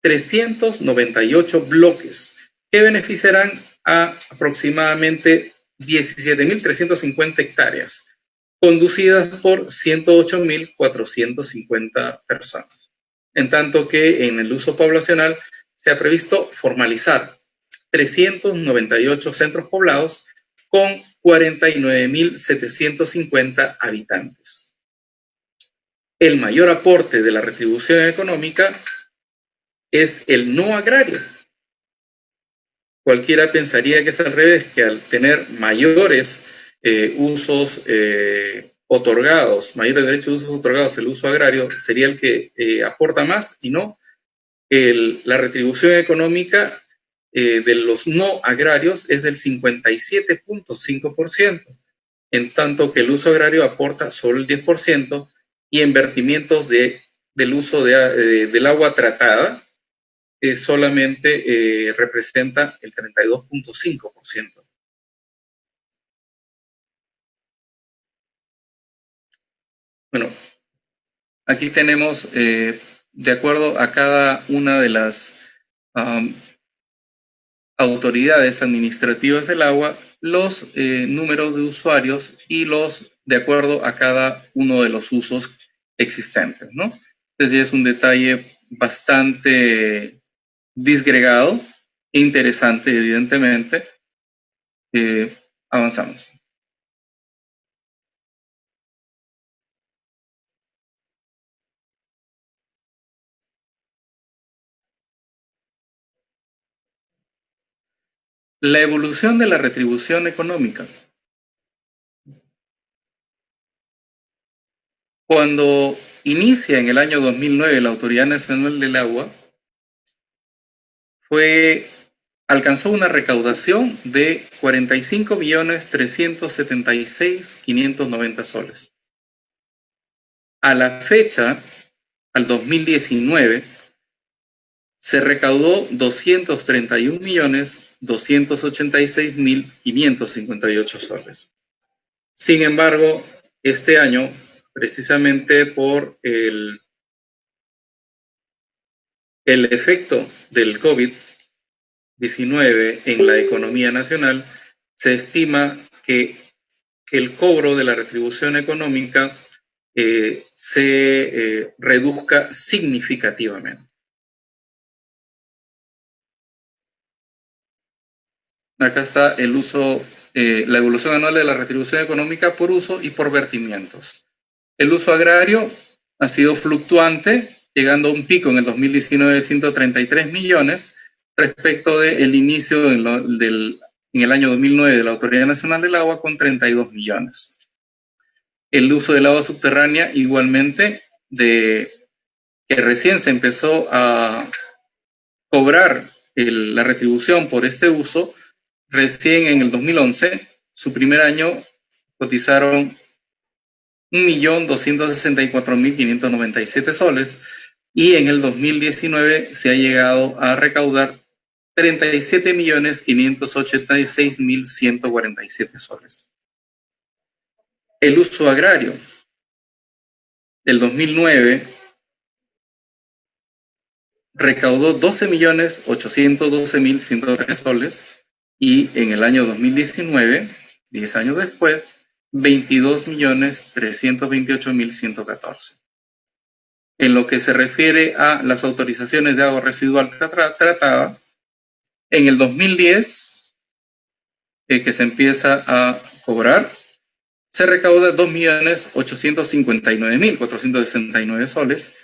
398 bloques que beneficiarán a aproximadamente 17.350 hectáreas, conducidas por 108.450 personas. En tanto que en el uso poblacional se ha previsto formalizar 398 centros poblados con 49.750 habitantes. El mayor aporte de la retribución económica es el no agrario. Cualquiera pensaría que es al revés, que al tener mayores usos otorgados, mayores derechos de usos otorgados, el uso agrario sería el que aporta más, y no. La retribución económica de los no agrarios es del 57.5%, en tanto que el uso agrario aporta solo el 10%, y en vertimientos del uso del agua tratada solamente representa el 32.5%. Bueno, aquí tenemos, de acuerdo a cada una de las autoridades administrativas del agua, los números de usuarios y los de acuerdo a cada uno de los usos existentes, ¿no? Entonces es un detalle bastante disgregado e interesante, evidentemente. Avanzamos. La evolución de la retribución económica. Cuando inicia en el año 2009 la Autoridad Nacional del Agua, alcanzó una recaudación de 45.376.590 soles. A la fecha, al 2019, se recaudó 231.286.558 soles. Sin embargo, este año, precisamente por el efecto del COVID-19 en la economía nacional, se estima que el cobro de la retribución económica se reduzca significativamente. Acá está el uso, la evolución anual de la retribución económica por uso y por vertimientos. El uso agrario ha sido fluctuante, llegando a un pico en el 2019 de 133 millones respecto del inicio en el año 2009 de la Autoridad Nacional del Agua con 32 millones. El uso del agua subterránea igualmente, que recién se empezó a cobrar la retribución por este uso, recién en el 2011, su primer año, cotizaron 1.264.597 soles, y en el 2019 se ha llegado a recaudar 37.586.147 soles. El uso agrario del 2009 recaudó 12.812.103 soles, y en el año 2019, 10 años después, 22.328.114. En lo que se refiere a las autorizaciones de agua residual tratada, en el 2010, que se empieza a cobrar, se recauda 2.859.469 soles,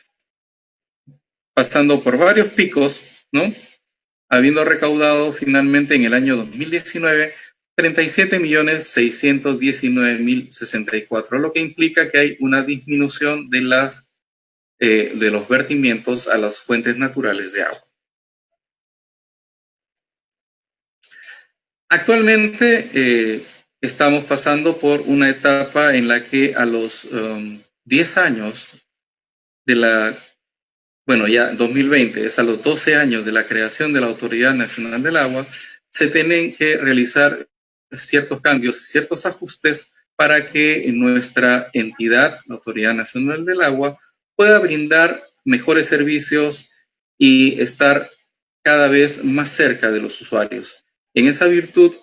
pasando por varios picos, ¿no? Habiendo recaudado finalmente en el año 2019 37.619.064, lo que implica que hay una disminución de los vertimientos a las fuentes naturales de agua. Actualmente estamos pasando por una etapa en la que a los 10 años ya 2020, es a los 12 años de la creación de la Autoridad Nacional del Agua, se tienen que realizar ciertos cambios, ciertos ajustes para que nuestra entidad, la Autoridad Nacional del Agua, pueda brindar mejores servicios y estar cada vez más cerca de los usuarios. En esa virtud,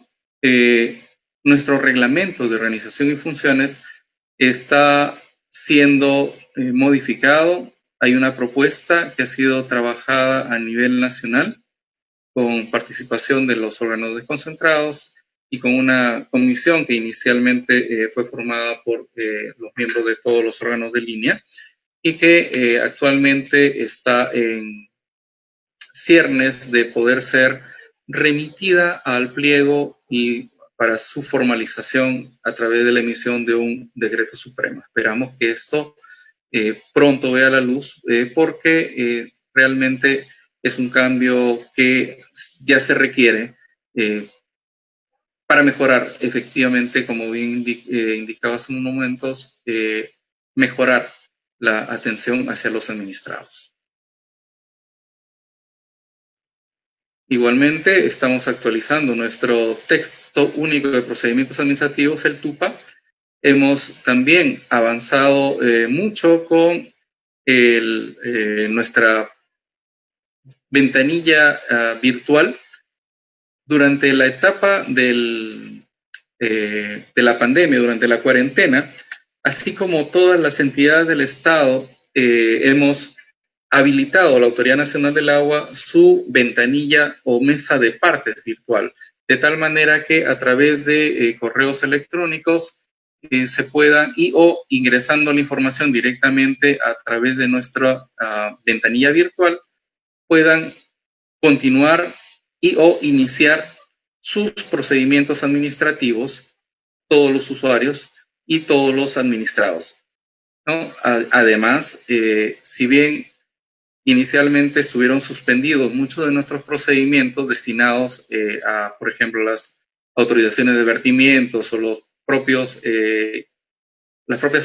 nuestro reglamento de organización y funciones está siendo modificado. Hay una propuesta que ha sido trabajada a nivel nacional con participación de los órganos desconcentrados y con una comisión que inicialmente fue formada por los miembros de todos los órganos de línea, y que actualmente está en ciernes de poder ser remitida al pliego y para su formalización a través de la emisión de un decreto supremo. Esperamos que esto pronto vea la luz porque realmente es un cambio que ya se requiere para mejorar efectivamente, como bien indicaba hace unos momentos, mejorar la atención hacia los administrados. Igualmente, estamos actualizando nuestro texto único de procedimientos administrativos, el TUPA. Hemos también avanzado mucho con nuestra ventanilla virtual. Durante la etapa de la pandemia, durante la cuarentena, así como todas las entidades del Estado, hemos habilitado a la Autoridad Nacional del Agua su ventanilla o mesa de partes virtual, de tal manera que a través de correos electrónicos se puedan o ingresando la información directamente a través de nuestra ventanilla virtual, puedan continuar o iniciar sus procedimientos administrativos, todos los usuarios y todos los administrados, ¿no? Además, si bien inicialmente estuvieron suspendidos muchos de nuestros procedimientos destinados a, por ejemplo, las autorizaciones de vertimientos o las propias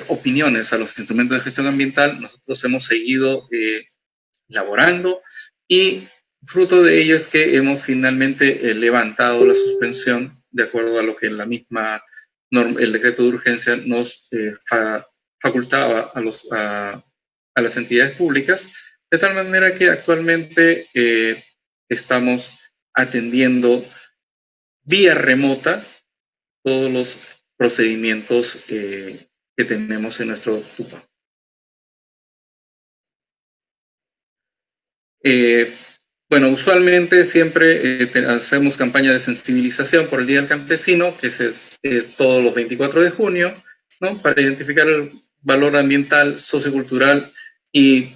opiniones a los instrumentos de gestión ambiental, nosotros hemos seguido elaborando y fruto de ello es que hemos finalmente levantado la suspensión de acuerdo a lo que en la misma norma, el decreto de urgencia nos facultaba a las entidades públicas, de tal manera que actualmente estamos atendiendo vía remota todos los procedimientos que tenemos en nuestro TUPA. Bueno, usualmente siempre hacemos campaña de sensibilización por el Día del Campesino, que es todos los 24 de junio, ¿no? Para identificar el valor ambiental, sociocultural y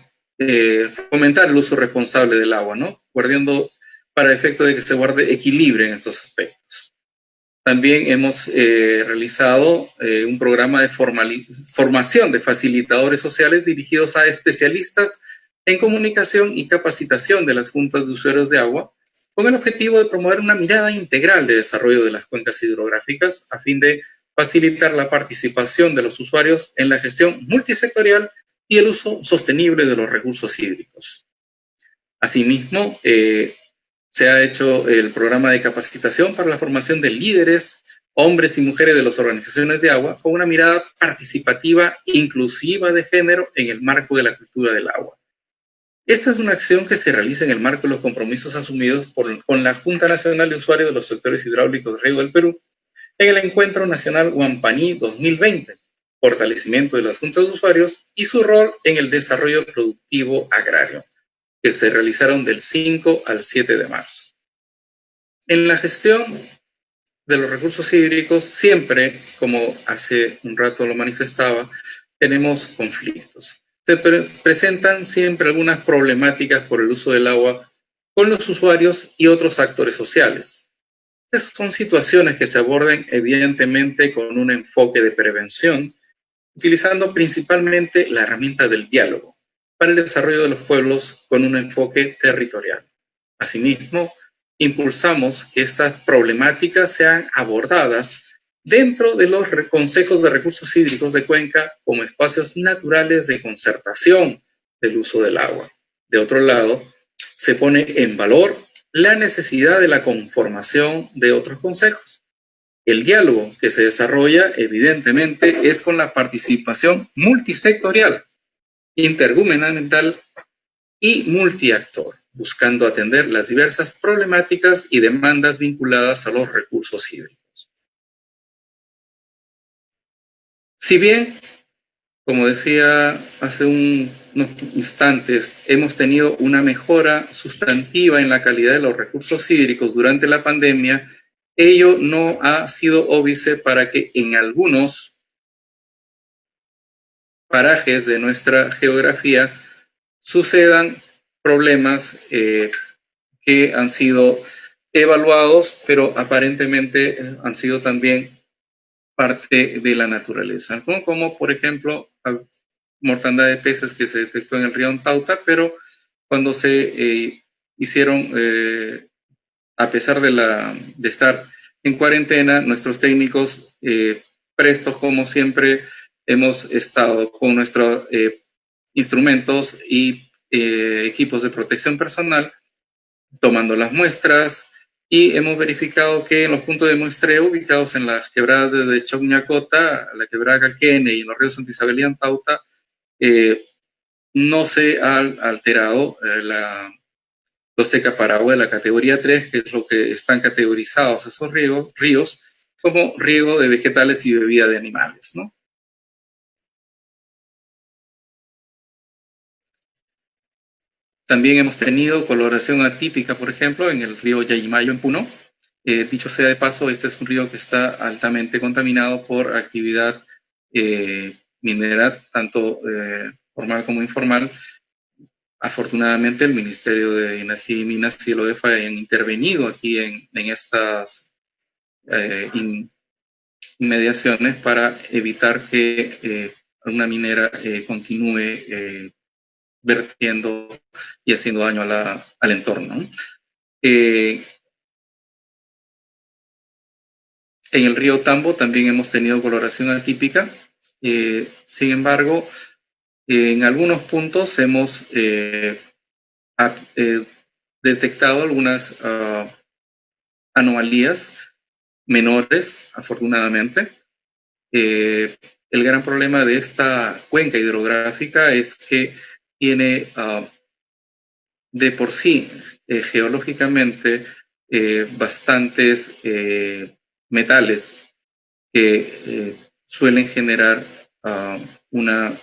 fomentar el uso responsable del agua, ¿no? Guardando para efecto de que se guarde equilibrio en estos aspectos. También hemos realizado un programa de formación de facilitadores sociales dirigidos a especialistas en comunicación y capacitación de las juntas de usuarios de agua, con el objetivo de promover una mirada integral de desarrollo de las cuencas hidrográficas a fin de facilitar la participación de los usuarios en la gestión multisectorial y el uso sostenible de los recursos hídricos. Asimismo, se ha hecho el programa de capacitación para la formación de líderes, hombres y mujeres de las organizaciones de agua, con una mirada participativa inclusiva de género en el marco de la cultura del agua. Esta es una acción que se realiza en el marco de los compromisos asumidos con la Junta Nacional de Usuarios de los Sectores Hidráulicos de Riego del Perú en el Encuentro Nacional Huampaní 2020, fortalecimiento de las juntas de usuarios y su rol en el desarrollo productivo agrario, que se realizaron del 5 al 7 de marzo. En la gestión de los recursos hídricos, siempre, como hace un rato lo manifestaba, tenemos conflictos. Se presentan siempre algunas problemáticas por el uso del agua con los usuarios y otros actores sociales. Estas son situaciones que se abordan evidentemente con un enfoque de prevención, utilizando principalmente la herramienta del diálogo para el desarrollo de los pueblos con un enfoque territorial. Asimismo, impulsamos que estas problemáticas sean abordadas dentro de los consejos de recursos hídricos de Cuenca como espacios naturales de concertación del uso del agua. De otro lado, se pone en valor la necesidad de la conformación de otros consejos. El diálogo que se desarrolla, evidentemente, es con la participación multisectorial, intergubernamental y multiactor, buscando atender las diversas problemáticas y demandas vinculadas a los recursos hídricos. Si bien, como decía hace unos instantes, hemos tenido una mejora sustantiva en la calidad de los recursos hídricos durante la pandemia, ello no ha sido óbice para que en algunos parajes de nuestra geografía sucedan problemas que han sido evaluados, pero aparentemente han sido también parte de la naturaleza, ¿no? Como por ejemplo mortandad de peces que se detectó en el río Antauta, pero cuando se hicieron, a pesar de estar en cuarentena, nuestros técnicos prestos como siempre hemos estado con nuestros instrumentos y equipos de protección personal tomando las muestras, y hemos verificado que en los puntos de muestreo ubicados en las quebradas de Chocñacota, la quebrada Calquene y en los ríos Santa Isabel y Antauta, no se ha alterado los Tecaparagua de la categoría 3, que es lo que están categorizados esos ríos como riego de vegetales y bebida de animales, ¿no? También hemos tenido coloración atípica, por ejemplo, en el río Yayimayo en Puno. Dicho sea de paso, este es un río que está altamente contaminado por actividad minera, tanto formal como informal. Afortunadamente, el Ministerio de Energía y Minas y el OEFA han intervenido aquí en estas inmediaciones para evitar que una minera continúe vertiendo y haciendo daño al entorno. En el río Tambo también hemos tenido coloración atípica. Sin embargo, en algunos puntos hemos detectado algunas anomalías menores, afortunadamente. El gran problema de esta cuenca hidrográfica es que tiene de por sí, geológicamente, bastantes metales que suelen generar un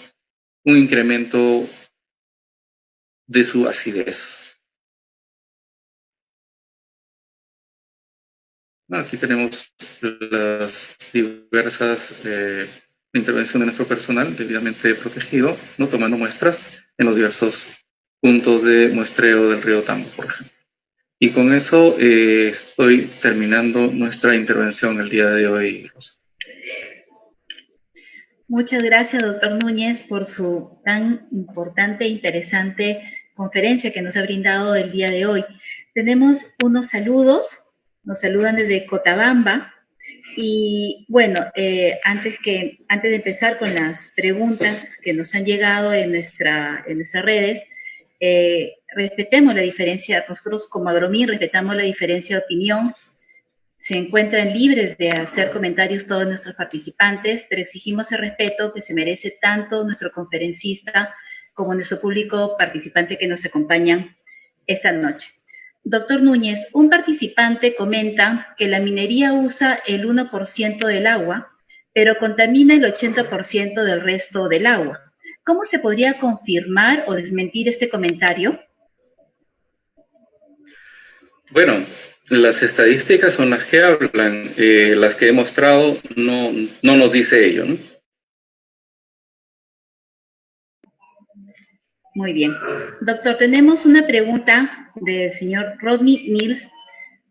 incremento de su acidez. Aquí tenemos las diversas intervenciones de nuestro personal debidamente protegido, ¿no? Tomando muestras en los diversos puntos de muestreo del río Tambo, por ejemplo. Y con eso estoy terminando nuestra intervención el día de hoy, Rosa. Muchas gracias, doctor Núñez, por su tan importante e interesante conferencia que nos ha brindado el día de hoy. Tenemos unos saludos, nos saludan desde Cochabamba. Y bueno, antes de empezar con las preguntas que nos han llegado en nuestras redes, respetemos la diferencia, nosotros como Agromín respetamos la diferencia de opinión, se encuentran libres de hacer comentarios todos nuestros participantes, pero exigimos el respeto que se merece tanto nuestro conferencista como nuestro público participante que nos acompañan esta noche. Doctor Núñez, un participante comenta que la minería usa el 1% del agua, pero contamina el 80% del resto del agua. ¿Cómo se podría confirmar o desmentir este comentario? Bueno, las estadísticas son las que hablan, las que he mostrado no nos dice ello, ¿no? Muy bien. Doctor, tenemos una pregunta del señor Rodney Mills.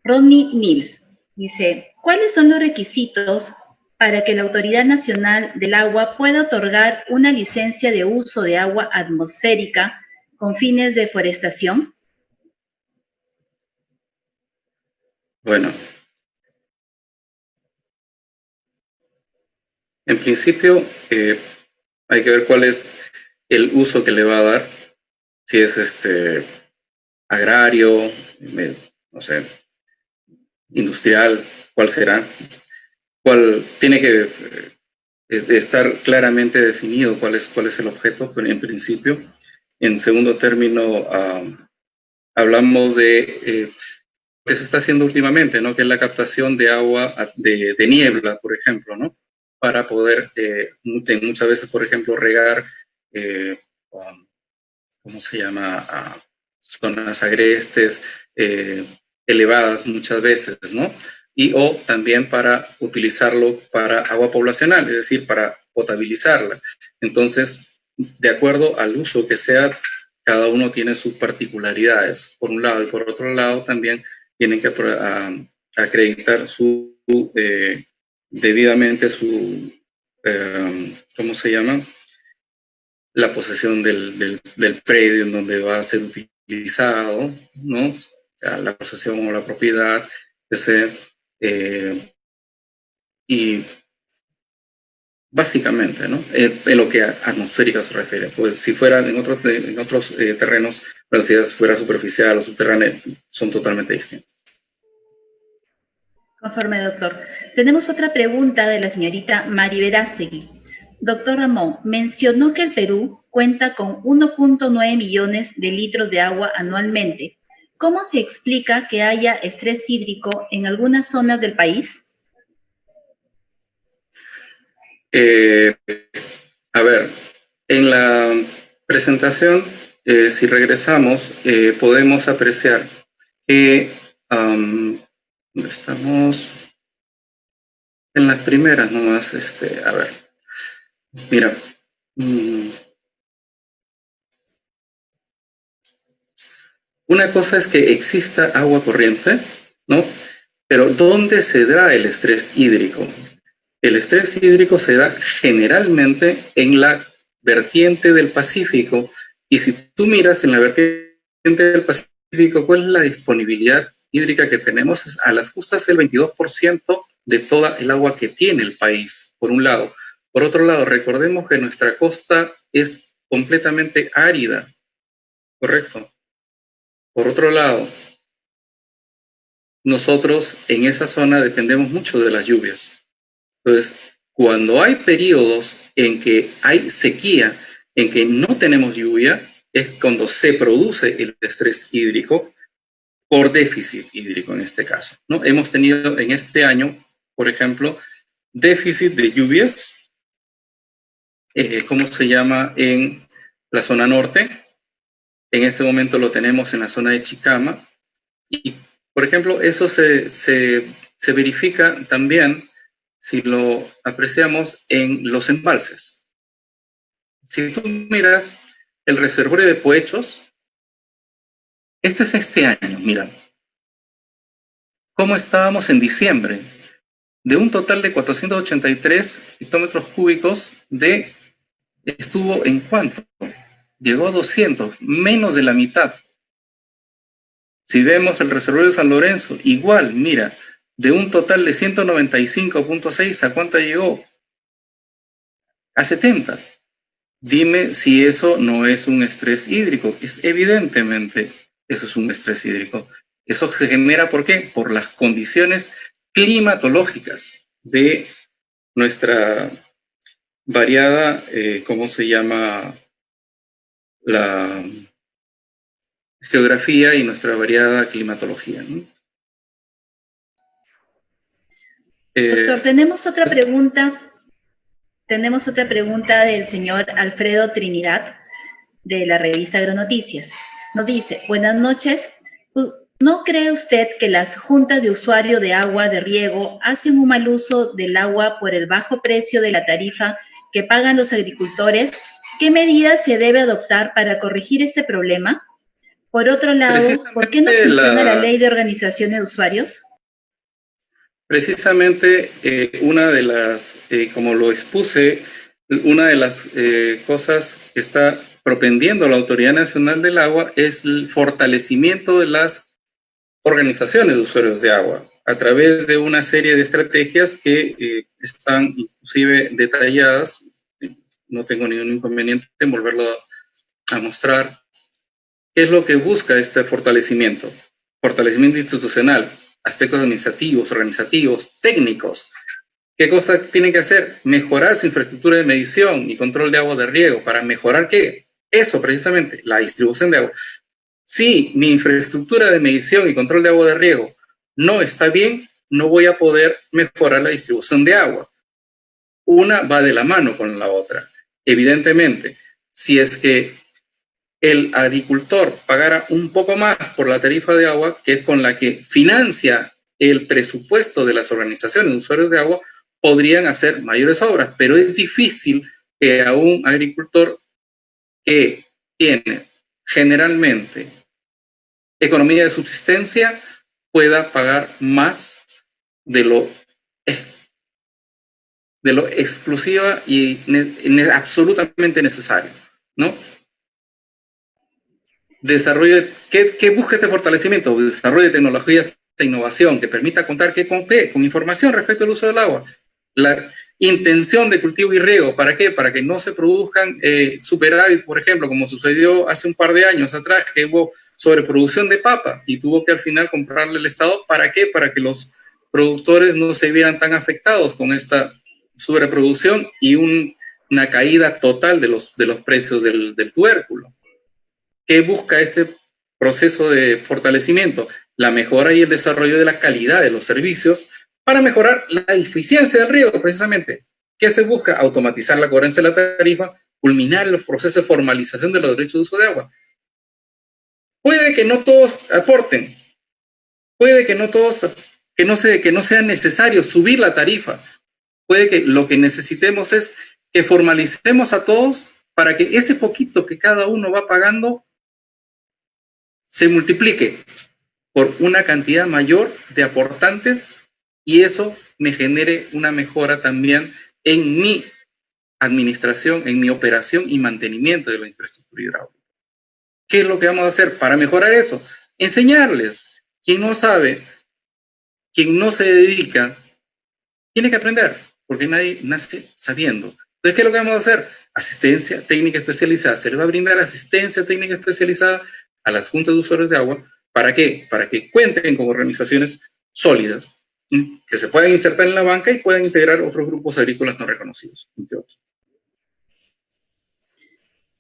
Rodney Mills dice, ¿cuáles son los requisitos para que la Autoridad Nacional del Agua pueda otorgar una licencia de uso de agua atmosférica con fines de forestación? Bueno, en principio hay que ver cuál es el uso que le va a dar, si es agrario, no sé, industrial, cuál será, cuál tiene que estar claramente definido cuál es el objeto en principio. En segundo término, hablamos de lo que se está haciendo últimamente, ¿no? Que es la captación de agua de niebla, por ejemplo, ¿no? Para poder muchas veces, por ejemplo, regar, ¿cómo se llama? Zonas agrestes, elevadas muchas veces, ¿no? O también para utilizarlo para agua poblacional, es decir, para potabilizarla. Entonces, de acuerdo al uso que sea cada uno tiene sus particularidades, por un lado, y por otro lado también tienen que acreditar debidamente su, ¿cómo se llama? La posesión del predio en donde va a ser utilizado, ¿no? O sea, la posesión o la propiedad, y básicamente, ¿no? En lo que a atmosférica se refiere. Pues si fueran en otros terrenos, pero si fuera superficial o subterráneo, son totalmente distintos. Conforme, doctor. Tenemos otra pregunta de la señorita Mari Verástegui. Doctor Ramón, mencionó que el Perú cuenta con 1.9 millones de litros de agua anualmente. ¿Cómo se explica que haya estrés hídrico en algunas zonas del país? A ver, en la presentación, si regresamos, podemos apreciar que estamos en las primeras nomás, a ver, mira, una cosa es que exista agua corriente, ¿no? Pero ¿dónde se da el estrés hídrico? El estrés hídrico se da generalmente en la vertiente del Pacífico, y si tú miras en la vertiente del Pacífico, ¿cuál es la disponibilidad hídrica que tenemos? A las justas el 22% de toda el agua que tiene el país, por un lado. Por otro lado, recordemos que nuestra costa es completamente árida, ¿correcto? Por otro lado, nosotros en esa zona dependemos mucho de las lluvias. Entonces, cuando hay periodos en que hay sequía, en que no tenemos lluvia, es cuando se produce el estrés hídrico por déficit hídrico en este caso, ¿no? Hemos tenido en este año, por ejemplo, déficit de lluvias, ¿cómo se llama? En la zona norte. En este momento lo tenemos en la zona de Chicama. Y, por ejemplo, eso se verifica también si lo apreciamos en los embalses. Si tú miras el reservorio de Poechos, este es este año, mira. ¿Cómo estábamos en diciembre? De un total de 483 hectómetros cúbicos, estuvo en ¿cuánto? Llegó a 200, menos de la mitad. Si vemos el reservorio de San Lorenzo, igual, mira, de un total de 195.6, ¿a cuánto llegó? A 70. Dime si eso no es un estrés hídrico. Evidentemente, eso es un estrés hídrico. Eso se genera, ¿por qué? Por las condiciones climatológicas de nuestra variada, ¿cómo se llama? La geografía y nuestra variada climatología, ¿no? Doctor, tenemos otra pregunta. Tenemos otra pregunta del señor Alfredo Trinidad, de la revista Agronoticias. Nos dice, buenas noches. ¿No cree usted que las juntas de usuario de agua de riego hacen un mal uso del agua por el bajo precio de la tarifa que pagan los agricultores? ¿Qué medidas se debe adoptar para corregir este problema? Por otro lado, ¿por qué no funciona la ley de organizaciones de usuarios? Precisamente una de las, como lo expuse, una de las cosas que está propendiendo la Autoridad Nacional del Agua es el fortalecimiento de las organizaciones de usuarios de agua a través de una serie de estrategias que están inclusive detalladas. No tengo ningún inconveniente en volverlo a mostrar. ¿Qué es lo que busca este fortalecimiento? Fortalecimiento institucional, aspectos administrativos, organizativos, técnicos. ¿Qué cosa tienen que hacer? Mejorar su infraestructura de medición y control de agua de riego. ¿Para mejorar qué? Eso precisamente, la distribución de agua. Si mi infraestructura de medición y control de agua de riego no está bien, no voy a poder mejorar la distribución de agua. Una va de la mano con la otra. Evidentemente, si es que el agricultor pagara un poco más por la tarifa de agua, que es con la que financia el presupuesto de las organizaciones de usuarios de agua, podrían hacer mayores obras, pero es difícil que a un agricultor que tiene generalmente economía de subsistencia pueda pagar más de lo exclusiva y absolutamente necesario, ¿no? Desarrollo, ¿qué busca este fortalecimiento? Desarrollo de tecnologías de innovación que permita contar con información respecto al uso del agua. La intención de cultivo y riego, ¿para qué? Para que no se produzcan superávit, por ejemplo, como sucedió hace un par de años atrás, que hubo sobreproducción de papa y tuvo que al final comprarle el Estado. ¿Para qué? Para que los productores no se vieran tan afectados con esta sobreproducción y una caída total de los precios del tubérculo. ¿Qué busca este proceso de fortalecimiento? La mejora y el desarrollo de la calidad de los servicios para mejorar la eficiencia del riego, precisamente. ¿Qué se busca? Automatizar la cobranza de la tarifa, culminar los procesos de formalización de los derechos de uso de agua. Puede que no todos aporten, puede que no sea necesario subir la tarifa, puede que lo que necesitemos es que formalicemos a todos para que ese poquito que cada uno va pagando se multiplique por una cantidad mayor de aportantes y eso me genere una mejora también en mi administración, en mi operación y mantenimiento de la infraestructura hidráulica. ¿Qué es lo que vamos a hacer para mejorar eso? Enseñarles. Quien no sabe, quien no se dedica, tiene que aprender, porque nadie nace sabiendo. Entonces, ¿qué es lo que vamos a hacer? Asistencia técnica especializada. Se les va a brindar asistencia técnica especializada a las juntas de usuarios de agua. ¿Para qué? Para que cuenten con organizaciones sólidas, que se puedan insertar en la banca y puedan integrar otros grupos agrícolas no reconocidos, entre otros.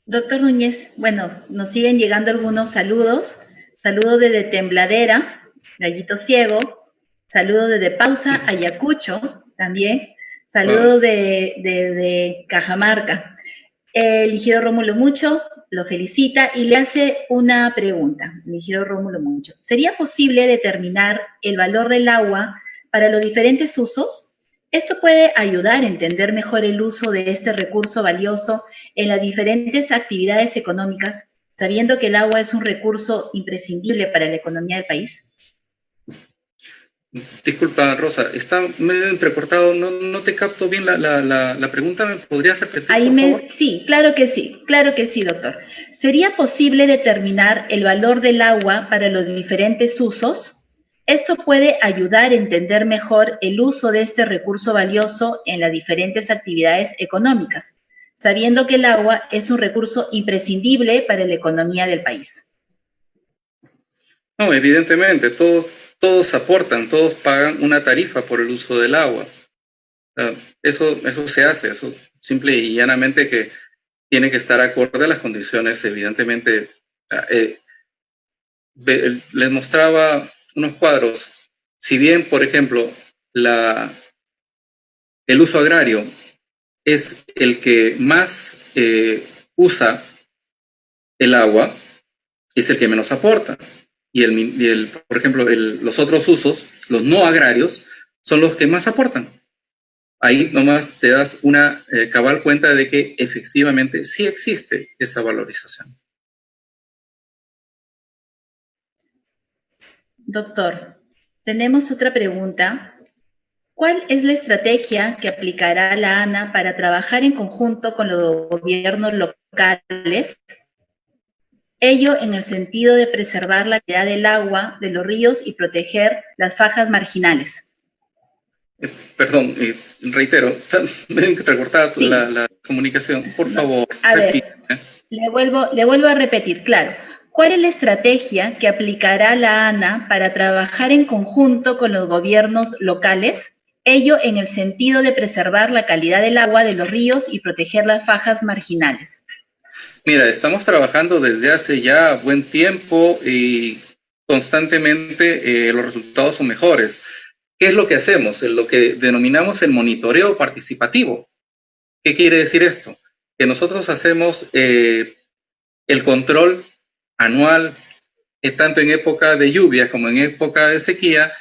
Doctor Núñez, bueno, nos siguen llegando algunos saludos. Saludos desde Tembladera, Gallito Ciego. Saludos desde Pausa, Ayacucho, también. Saludos de Cajamarca. El ingeniero Rómulo Mucho lo felicita y le hace una pregunta. El ingeniero Rómulo Mucho. ¿Sería posible determinar el valor del agua para los diferentes usos? Esto puede ayudar a entender mejor el uso de este recurso valioso en las diferentes actividades económicas, sabiendo que el agua es un recurso imprescindible para la economía del país. Disculpa, Rosa, está medio entrecortado, no te capto bien la pregunta, ¿me podrías repetir, por favor? Sí, claro que sí, doctor. ¿Sería posible determinar el valor del agua para los diferentes usos? Esto puede ayudar a entender mejor el uso de este recurso valioso en las diferentes actividades económicas, sabiendo que el agua es un recurso imprescindible para la economía del país. No, evidentemente, todos aportan, todos pagan una tarifa por el uso del agua. Eso se hace, eso simple y llanamente que tiene que estar acorde a las condiciones, evidentemente. Les mostraba unos cuadros. Si bien, por ejemplo, el uso agrario es el que más usa el agua, es el que menos aporta. Y por ejemplo, los otros usos, los no agrarios, son los que más aportan. Ahí nomás te das una cabal cuenta de que efectivamente sí existe esa valorización. Doctor, tenemos otra pregunta. ¿Cuál es la estrategia que aplicará la ANA para trabajar en conjunto con los gobiernos locales? Ello en el sentido de preservar la calidad del agua de los ríos y proteger las fajas marginales. Perdón, reitero, me he entrecortado sí. la comunicación. Por favor, repite. Le vuelvo a repetir, claro. ¿Cuál es la estrategia que aplicará la ANA para trabajar en conjunto con los gobiernos locales? Ello en el sentido de preservar la calidad del agua de los ríos y proteger las fajas marginales. Mira, estamos trabajando desde hace ya buen tiempo y constantemente los resultados son mejores. ¿Qué es lo que hacemos? Lo que denominamos el monitoreo participativo. ¿Qué quiere decir esto? Que nosotros hacemos el control anual, tanto en época de lluvia como en época de sequía,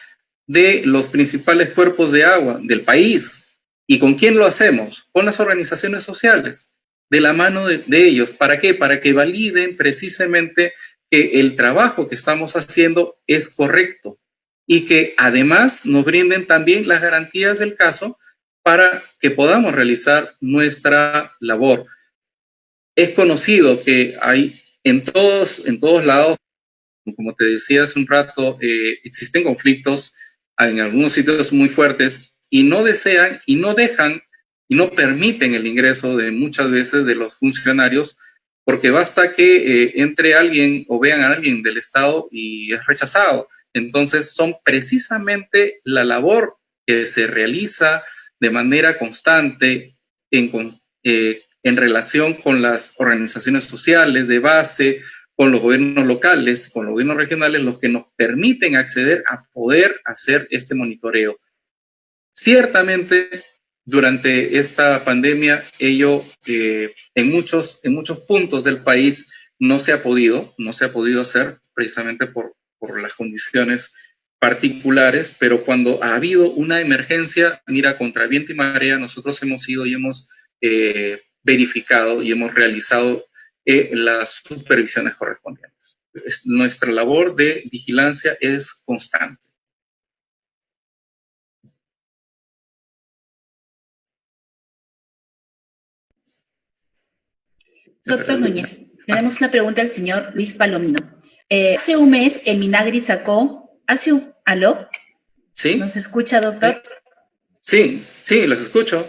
de los principales cuerpos de agua del país. ¿Y con quién lo hacemos? Con las organizaciones sociales. de la mano de ellos. ¿Para qué? Para que validen precisamente que el trabajo que estamos haciendo es correcto y que además nos brinden también las garantías del caso para que podamos realizar nuestra labor. Es conocido que hay en todos lados, como te decía hace un rato, existen conflictos en algunos sitios muy fuertes y no desean y no dejan y no permiten el ingreso de muchas veces de los funcionarios, porque basta que entre alguien o vean a alguien del Estado y es rechazado. Entonces son precisamente la labor que se realiza de manera constante en relación con las organizaciones sociales de base, con los gobiernos locales, con los gobiernos regionales, los que nos permiten acceder a poder hacer este monitoreo. Ciertamente, durante esta pandemia, ello en muchos puntos del país no se ha podido hacer precisamente por las condiciones particulares, pero cuando ha habido una emergencia, mira, contra viento y marea, nosotros hemos ido y hemos verificado y hemos realizado las supervisiones correspondientes. Nuestra labor de vigilancia es constante. Doctor Núñez, tenemos una pregunta del señor Luis Palomino. Hace un mes el Minagri sacó, ¿aló? ¿Sí? ¿Nos escucha, doctor? Sí, los escucho.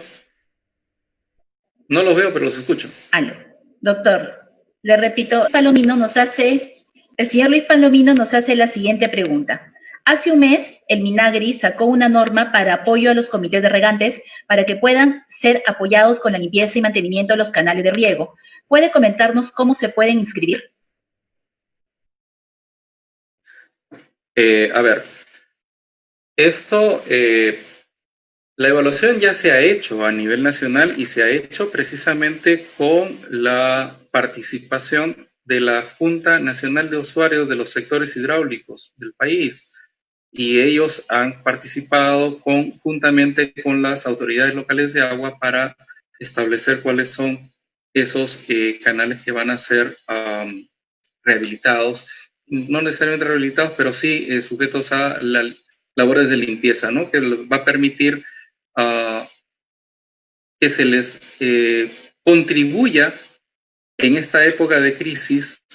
No los veo, pero los escucho. Aló. Doctor, le repito, el señor Luis Palomino nos hace la siguiente pregunta. Hace un mes, el Minagri sacó una norma para apoyo a los comités de regantes para que puedan ser apoyados con la limpieza y mantenimiento de los canales de riego. ¿Puede comentarnos cómo se pueden inscribir? A ver, esto, la evaluación ya se ha hecho a nivel nacional y se ha hecho precisamente con la participación de la Junta Nacional de Usuarios de los Sectores Hidráulicos del país. Y ellos han participado juntamente con las autoridades locales de agua para establecer cuáles son esos canales que van a ser rehabilitados, no necesariamente rehabilitados, pero sí sujetos a labores de limpieza, ¿no? Que va a permitir que se les contribuya en esta época de crisis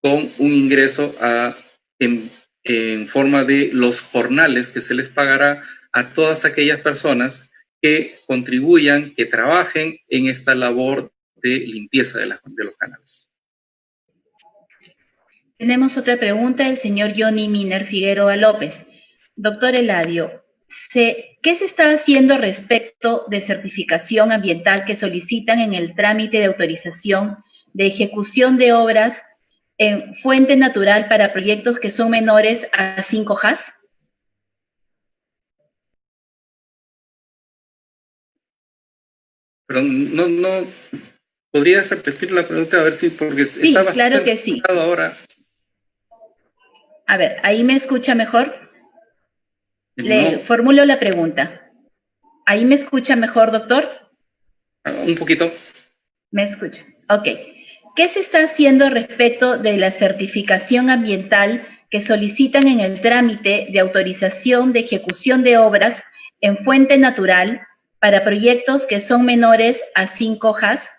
con un ingreso en forma de los jornales que se les pagará a todas aquellas personas que contribuyan, que trabajen en esta labor de limpieza de los canales. Tenemos otra pregunta del señor Johnny Miner Figueroa López. Doctor Eladio, ¿qué se está haciendo respecto de certificación ambiental que solicitan en el trámite de autorización de ejecución de obras en fuente natural para proyectos que son menores a 5 HAS? Pero no, ¿podrías repetir la pregunta? A ver si, porque sí, está bastante claro que sí. Ahora. A ver, ¿ahí me escucha mejor? Le formulo la pregunta. ¿Ahí me escucha mejor, doctor? Un poquito. ¿Me escucha? Ok. ¿Qué se está haciendo respecto de la certificación ambiental que solicitan en el trámite de autorización de ejecución de obras en fuente natural para proyectos que son menores a 5 HAS?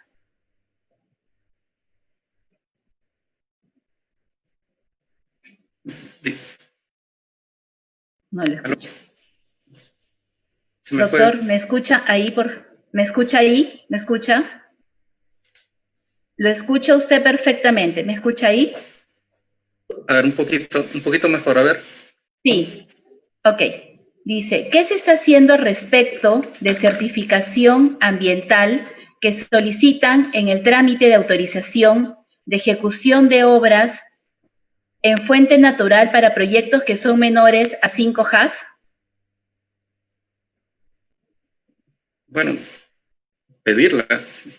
No lo escucho. Doctor, ¿me escucha ahí? ¿Me escucha ahí? ¿Me escucha? Lo escucha usted perfectamente. ¿Me escucha ahí? A ver, un poquito mejor, a ver. Sí. Ok. Dice, ¿qué se está haciendo respecto de certificación ambiental que solicitan en el trámite de autorización de ejecución de obras en fuente natural para proyectos que son menores a 5 HAS? Bueno, pedirla,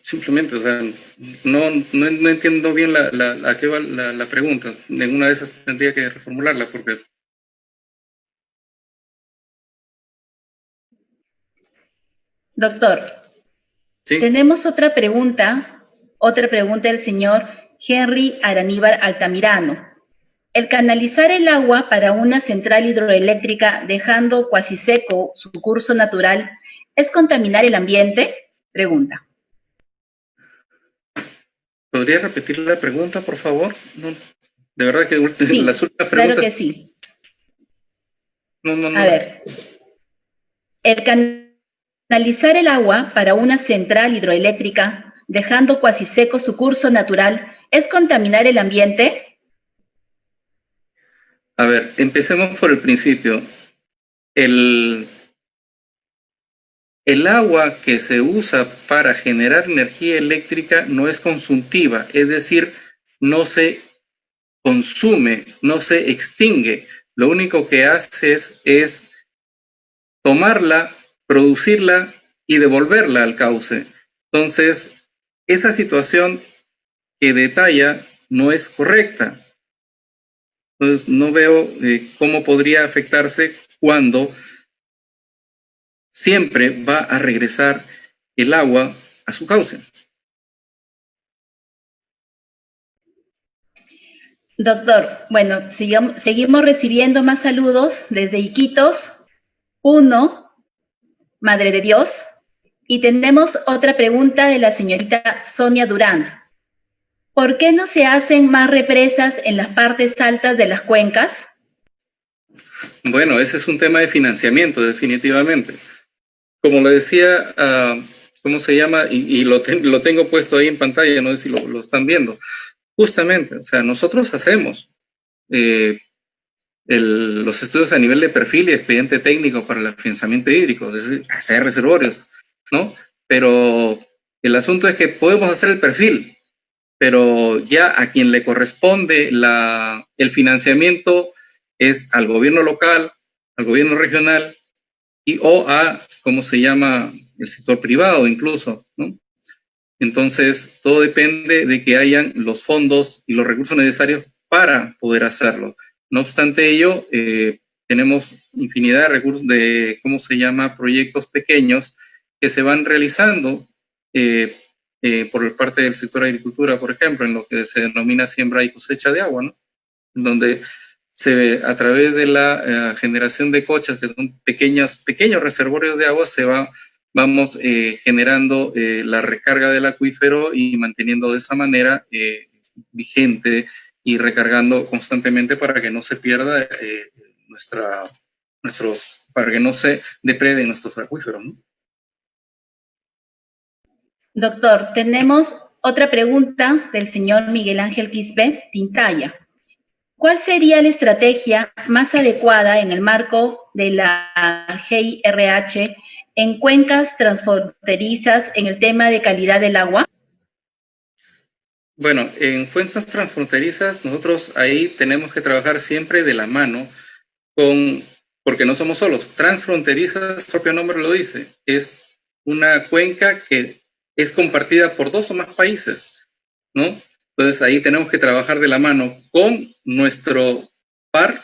simplemente, o sea, no entiendo bien a qué va la pregunta. Ninguna de esas tendría que reformularla porque... Doctor, ¿sí? Tenemos otra pregunta Otra pregunta del señor Henry Araníbar Altamirano. El canalizar el agua para una central hidroeléctrica dejando cuasi seco su curso natural, ¿es contaminar el ambiente? Pregunta. ¿Podría repetir la pregunta, por favor? No, de verdad que Sí, las últimas claro preguntas... que sí. No. A ver, el canalizar el agua para una central hidroeléctrica dejando cuasi seco su curso natural, ¿es contaminar el ambiente? A ver, empecemos por el principio. El agua que se usa para generar energía eléctrica no es consumtiva, es decir, no se consume, no se extingue. Lo único que hace es tomarla, producirla y devolverla al cauce. Entonces, esa situación que detalla no es correcta. Entonces, no veo cómo podría afectarse cuando siempre va a regresar el agua a su cauce. Doctor, bueno, seguimos recibiendo más saludos desde Iquitos, uno, Madre de Dios, y tenemos otra pregunta de la señorita Sonia Durán. ¿Por qué no se hacen más represas en las partes altas de las cuencas? Bueno, ese es un tema de financiamiento, definitivamente. Como le decía, ¿cómo se llama? Y lo tengo puesto ahí en pantalla, no sé si lo están viendo. Justamente, o sea, nosotros hacemos los estudios a nivel de perfil y expediente técnico para el afianzamiento hídrico, es decir, hacer reservorios, ¿no? Pero el asunto es que podemos hacer el perfil, pero ya a quien le corresponde el financiamiento es al gobierno local, al gobierno regional o a, ¿cómo se llama?, el sector privado incluso, ¿no? Entonces, todo depende de que hayan los fondos y los recursos necesarios para poder hacerlo. No obstante ello, tenemos infinidad de recursos de, ¿cómo se llama?, proyectos pequeños que se van realizando por parte del sector de agricultura, por ejemplo, en lo que se denomina siembra y cosecha de agua, ¿no? Donde a través de la generación de cochas, que son pequeños reservorios de agua, vamos generando la recarga del acuífero y manteniendo de esa manera vigente y recargando constantemente para que no se pierda para que no se depreden nuestros acuíferos, ¿no? Doctor, tenemos otra pregunta del señor Miguel Ángel Quispe Tintaya. ¿Cuál sería la estrategia más adecuada en el marco de la GIRH en cuencas transfronterizas en el tema de calidad del agua? Bueno, en cuencas transfronterizas nosotros ahí tenemos que trabajar siempre de la mano porque no somos solos. Transfronterizas, su propio nombre lo dice, es una cuenca que es compartida por 2 o más países, ¿no? Entonces ahí tenemos que trabajar de la mano con nuestro par,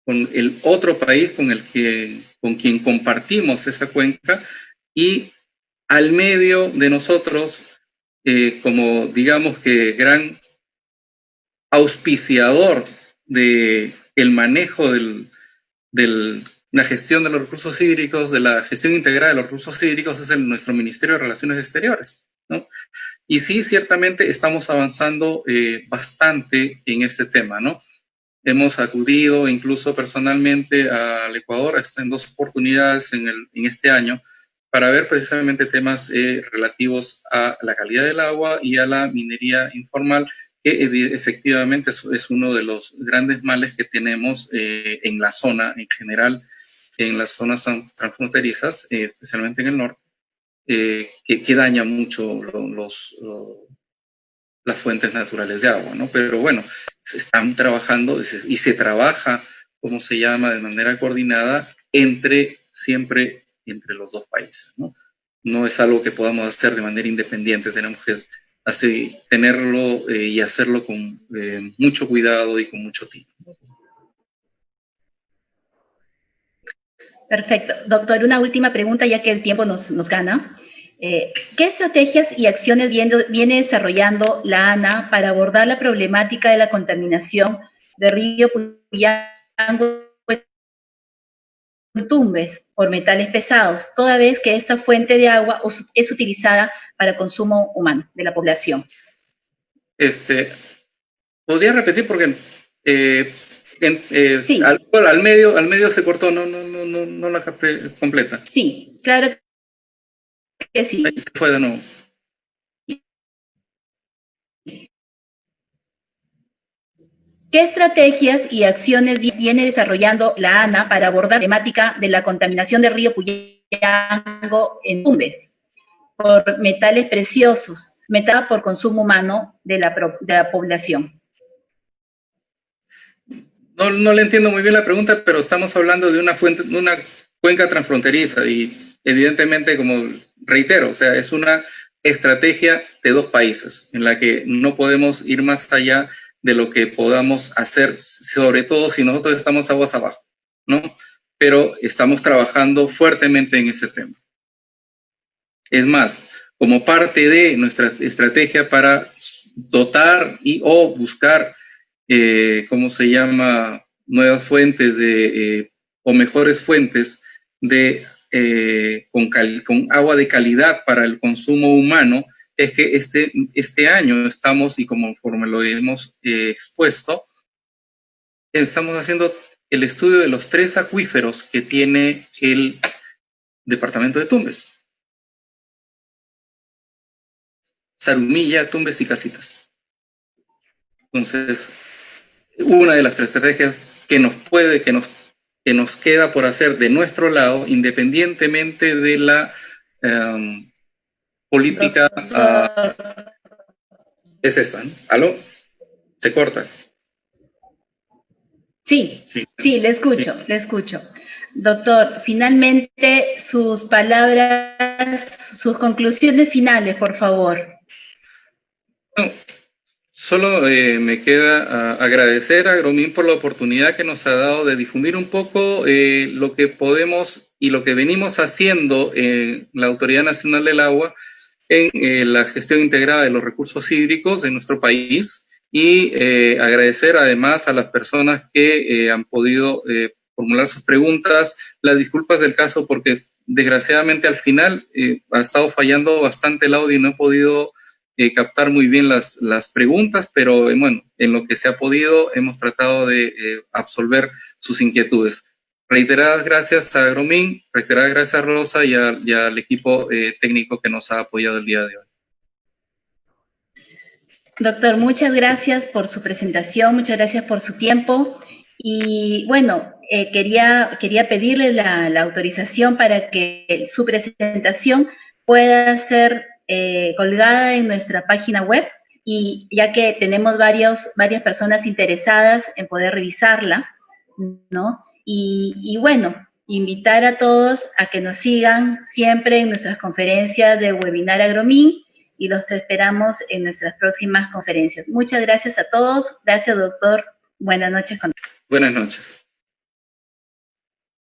con el otro país con quien compartimos esa cuenca, y al medio de nosotros, como digamos que gran auspiciador de el manejo de la gestión de los recursos hídricos, de la gestión integrada de los recursos hídricos, es nuestro Ministerio de Relaciones Exteriores, ¿no? Y sí, ciertamente estamos avanzando bastante en este tema, ¿no? Hemos acudido incluso personalmente al Ecuador, hasta en 2 oportunidades en este año, para ver precisamente temas relativos a la calidad del agua y a la minería informal, que efectivamente es uno de los grandes males que tenemos en la zona en general, en las zonas transfronterizas, especialmente en el norte, que daña mucho las fuentes naturales de agua, ¿no? Pero bueno, se están trabajando y se trabaja, ¿cómo se llama?, de manera coordinada siempre entre los 2 países, ¿no? No es algo que podamos hacer de manera independiente, tenemos que tenerlo y hacerlo con mucho cuidado y con mucho tino. Perfecto. Doctor, una última pregunta ya que el tiempo nos gana. ¿Qué estrategias y acciones viene desarrollando la ANA para abordar la problemática de la contaminación del río Puyango en Tumbes por metales pesados, toda vez que esta fuente de agua es utilizada para consumo humano de la población? ¿Podría repetir? Porque Sí, al medio se cortó, no la capté completa. sí, claro que sí. Ahí se fue de nuevo. ¿Qué estrategias y acciones viene desarrollando la ANA para abordar la temática de la contaminación del río Puyango en Tumbes por metales preciosos, metada por consumo humano de la población? No le entiendo muy bien la pregunta, pero estamos hablando de una cuenca transfronteriza y evidentemente, como reitero, o sea, es una estrategia de dos países en la que no podemos ir más allá de lo que podamos hacer, sobre todo si nosotros estamos aguas abajo, ¿no? Pero estamos trabajando fuertemente en ese tema. Es más, como parte de nuestra estrategia para dotar o buscar, ¿cómo se llama?, nuevas fuentes o mejores fuentes con agua de calidad para el consumo humano, es que este año estamos, y conforme lo hemos expuesto, estamos haciendo el estudio de los 3 acuíferos que tiene el departamento de Tumbes: Zarumilla, Tumbes y Casitas. Entonces, una de las estrategias que nos queda por hacer de nuestro lado, independientemente de la política, es esta, ¿no? ¿Aló? ¿Se corta? Sí, le escucho, sí. Le escucho. Doctor, finalmente sus palabras, sus conclusiones finales, por favor. No, solo me queda agradecer a Agromín por la oportunidad que nos ha dado de difundir un poco lo que podemos y lo que venimos haciendo en la Autoridad Nacional del Agua en la gestión integrada de los recursos hídricos de nuestro país, y agradecer además a las personas que han podido formular sus preguntas. Las disculpas del caso, porque desgraciadamente al final ha estado fallando bastante el audio y no he podido captar muy bien las preguntas, pero bueno, en lo que se ha podido hemos tratado de absolver sus inquietudes. Reiteradas gracias a Agromín, reiteradas gracias a Rosa y al equipo técnico que nos ha apoyado el día de hoy. Doctor, muchas gracias por su presentación, muchas gracias por su tiempo. Y bueno, quería pedirle la autorización para que su presentación pueda ser colgada en nuestra página web, y ya que tenemos varias personas interesadas en poder revisarla, ¿no? Y bueno, invitar a todos a que nos sigan siempre en nuestras conferencias de Webinar Agromín, y los esperamos en nuestras próximas conferencias. Muchas gracias a todos. Gracias, doctor. Buenas noches. Buenas noches.